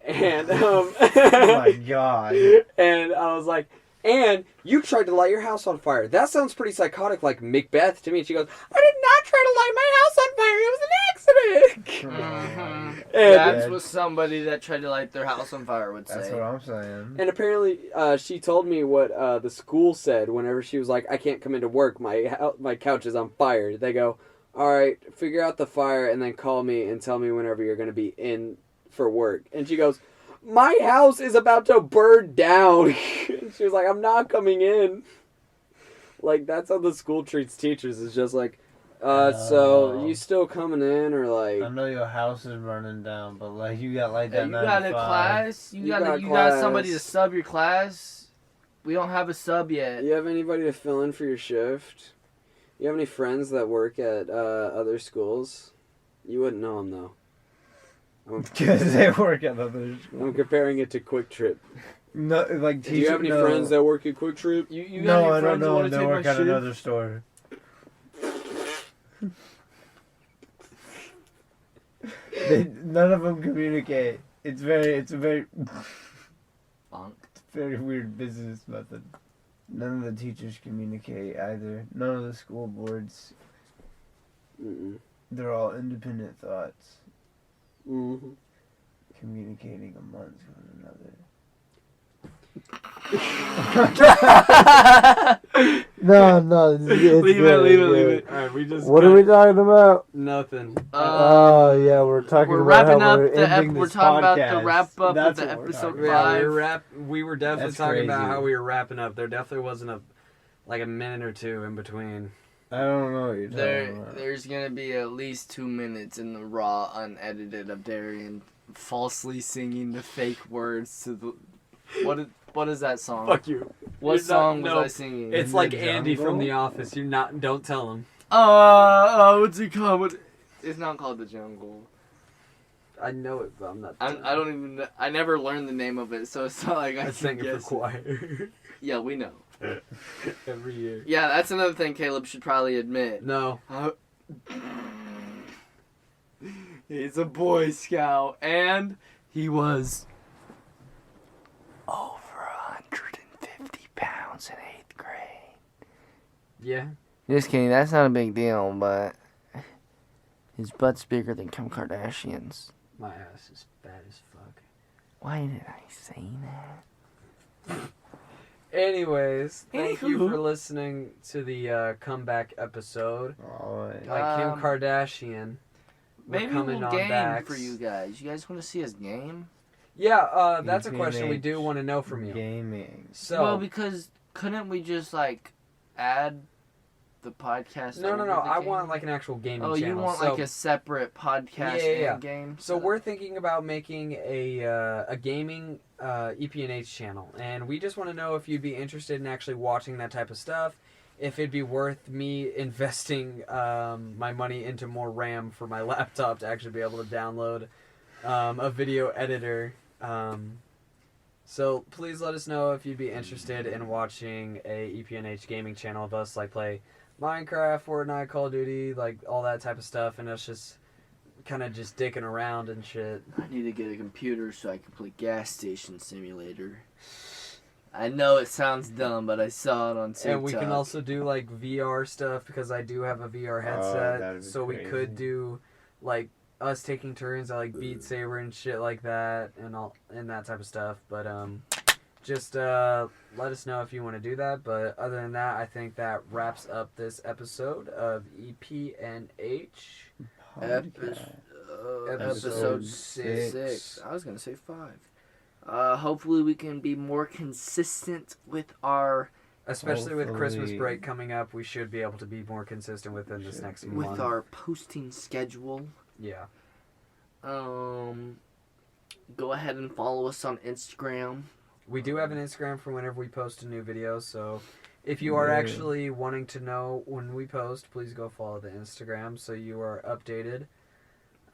And, Oh my god. and I was like, and you tried to light your house on fire. That sounds pretty psychotic, like Macbeth to me. And she goes, I did not try to light my house on fire. It was an accident. And, That's what somebody that tried to light their house on fire would say. That's what I'm saying. and apparently, she told me what the school said whenever she was like, I can't come into work. My couch is on fire. They go, all right, figure out the fire and then call me and tell me whenever you're going to be in for work. And she goes, my house is about to burn down. And she was like, I'm not coming in. Like, that's how the school treats teachers. It's just like, so you still coming in or like... I know your house is burning down, but like you got like Hey, that you got a 95. class? You got class. somebody to sub your class? We don't have a sub yet. You have anybody to fill in for your shift? You have any friends that work at other schools? You wouldn't know them though. Because they work at other schools. I'm comparing it to Quick Trip. No, like Do you have any friends that work at Quick Trip? You got No, any I don't friends that know. want to They take my work at shift? another store. None of them communicate. It's a very very weird business method. None of the teachers communicate either. None of the school boards. Mm-mm. They're all independent thoughts, Mm-hmm. communicating amongst one another. No, it's Leave good, leave it's it. Alright, we just... What are we talking about? Nothing. Oh yeah, we're talking We're about wrapping how up we're the ending we're this talking about podcast. the wrap up That's of the what we're episode talking Yeah, 5. we were definitely That's talking about crazy. how we were wrapping up. There definitely wasn't a minute or two in between. I don't know what you're talking about. There's gonna be at least 2 minutes in the raw, unedited of Darian falsely singing the fake words to the. What is that song? Fuck you. What You're not- song no, was I singing? It's the like Andy from jungle? The Office. Don't tell him. What's it called? It's not called The Jungle. I know it, but I'm not. I don't even. I never learned the name of it, so it's not like I I can sing it for guess. choir Yeah, we know. every year. Yeah, that's another thing Caleb should probably admit. No. He's a Boy Scout, and he was over 150 pounds in 8th grade. Yeah. Just kidding, that's not a big deal, but his butt's bigger than Kim Kardashian's. My ass is fat as fuck. Why did I say that? Anyways, thank you Anywho. for listening to the comeback episode. Alright. Like Kim Kardashian. We're Maybe coming we'll on game backs. for you guys. You guys want to see us game? Yeah, that's a question we do EPNH want to know from you. Gaming. So, Well, because couldn't we just like add the podcast? no. over the I game? want like an actual gaming Oh, channel. you want so, like a separate podcast Yeah. and game? So we're thinking about making a gaming EPNH channel, and we just want to know if you'd be interested in actually watching that type of stuff. If it'd be worth me investing my money into more RAM for my laptop to actually be able to download a video editor. So please let us know if you'd be interested in watching a EPNH gaming channel of us like play Minecraft, Fortnite, Call of Duty, like all that type of stuff, and us just kind of just dicking around and shit. I need to get a computer so I can play Gas Station Simulator. I know it sounds dumb, but I saw it on TikTok. And we can also do like VR stuff because I do have a VR headset, that'd be so we crazy. could do like us taking turns at like Beat Saber and shit like that and that type of stuff. But just let us know if you want to do that. But other than that, I think that wraps up this episode of EPNH. Episode 6. I was going to say 5. Hopefully we can be more consistent with our Especially with Christmas Hopefully. break coming up, we should be able to be more consistent within this next month. with our posting schedule. Yeah. Go ahead and follow us on Instagram. We do have an Instagram for whenever we post a new video, so if you are Yeah. actually wanting to know when we post, please go follow the Instagram so you are updated.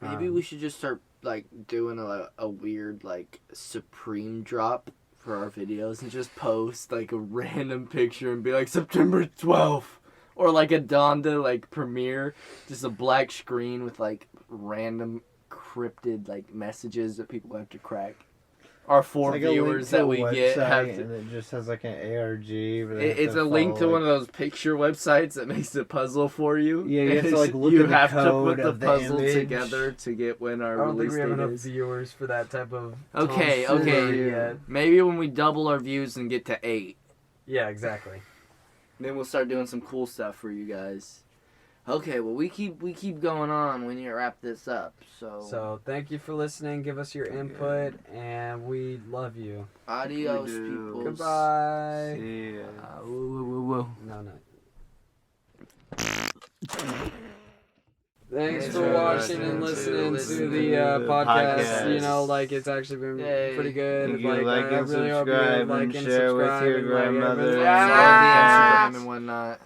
Maybe we should just start like doing a weird like Supreme drop for our videos and just post like a random picture and be like September 12th or like a Donda like premiere, just a black screen with like random cryptid like messages that people have to crack. Our 4 viewers that we get have to, and it just has like an ARG. it's a link to one of those picture websites that makes a puzzle for you. Yeah, you have to like look you at the have to code put the of the puzzle image. together to get when our I don't think release we have date enough is. viewers for that type of. Okay, tomfoolery yet. maybe when we double our views and get to 8, Yeah, exactly. then we'll start doing some cool stuff for you guys. Okay, well we keep going on. We need to wrap this up. So thank you for listening. Give us your input, and we love you. Adios, We do. people. Goodbye. See ya. Whoa. No. Thanks Thanks for for watching and listening to the podcast. You know, like it's actually been Yay. pretty good. If you like I and really hope you subscribe like and and share with subscribe your and like grandmother everything. and Follow all the that. Instagram and whatnot.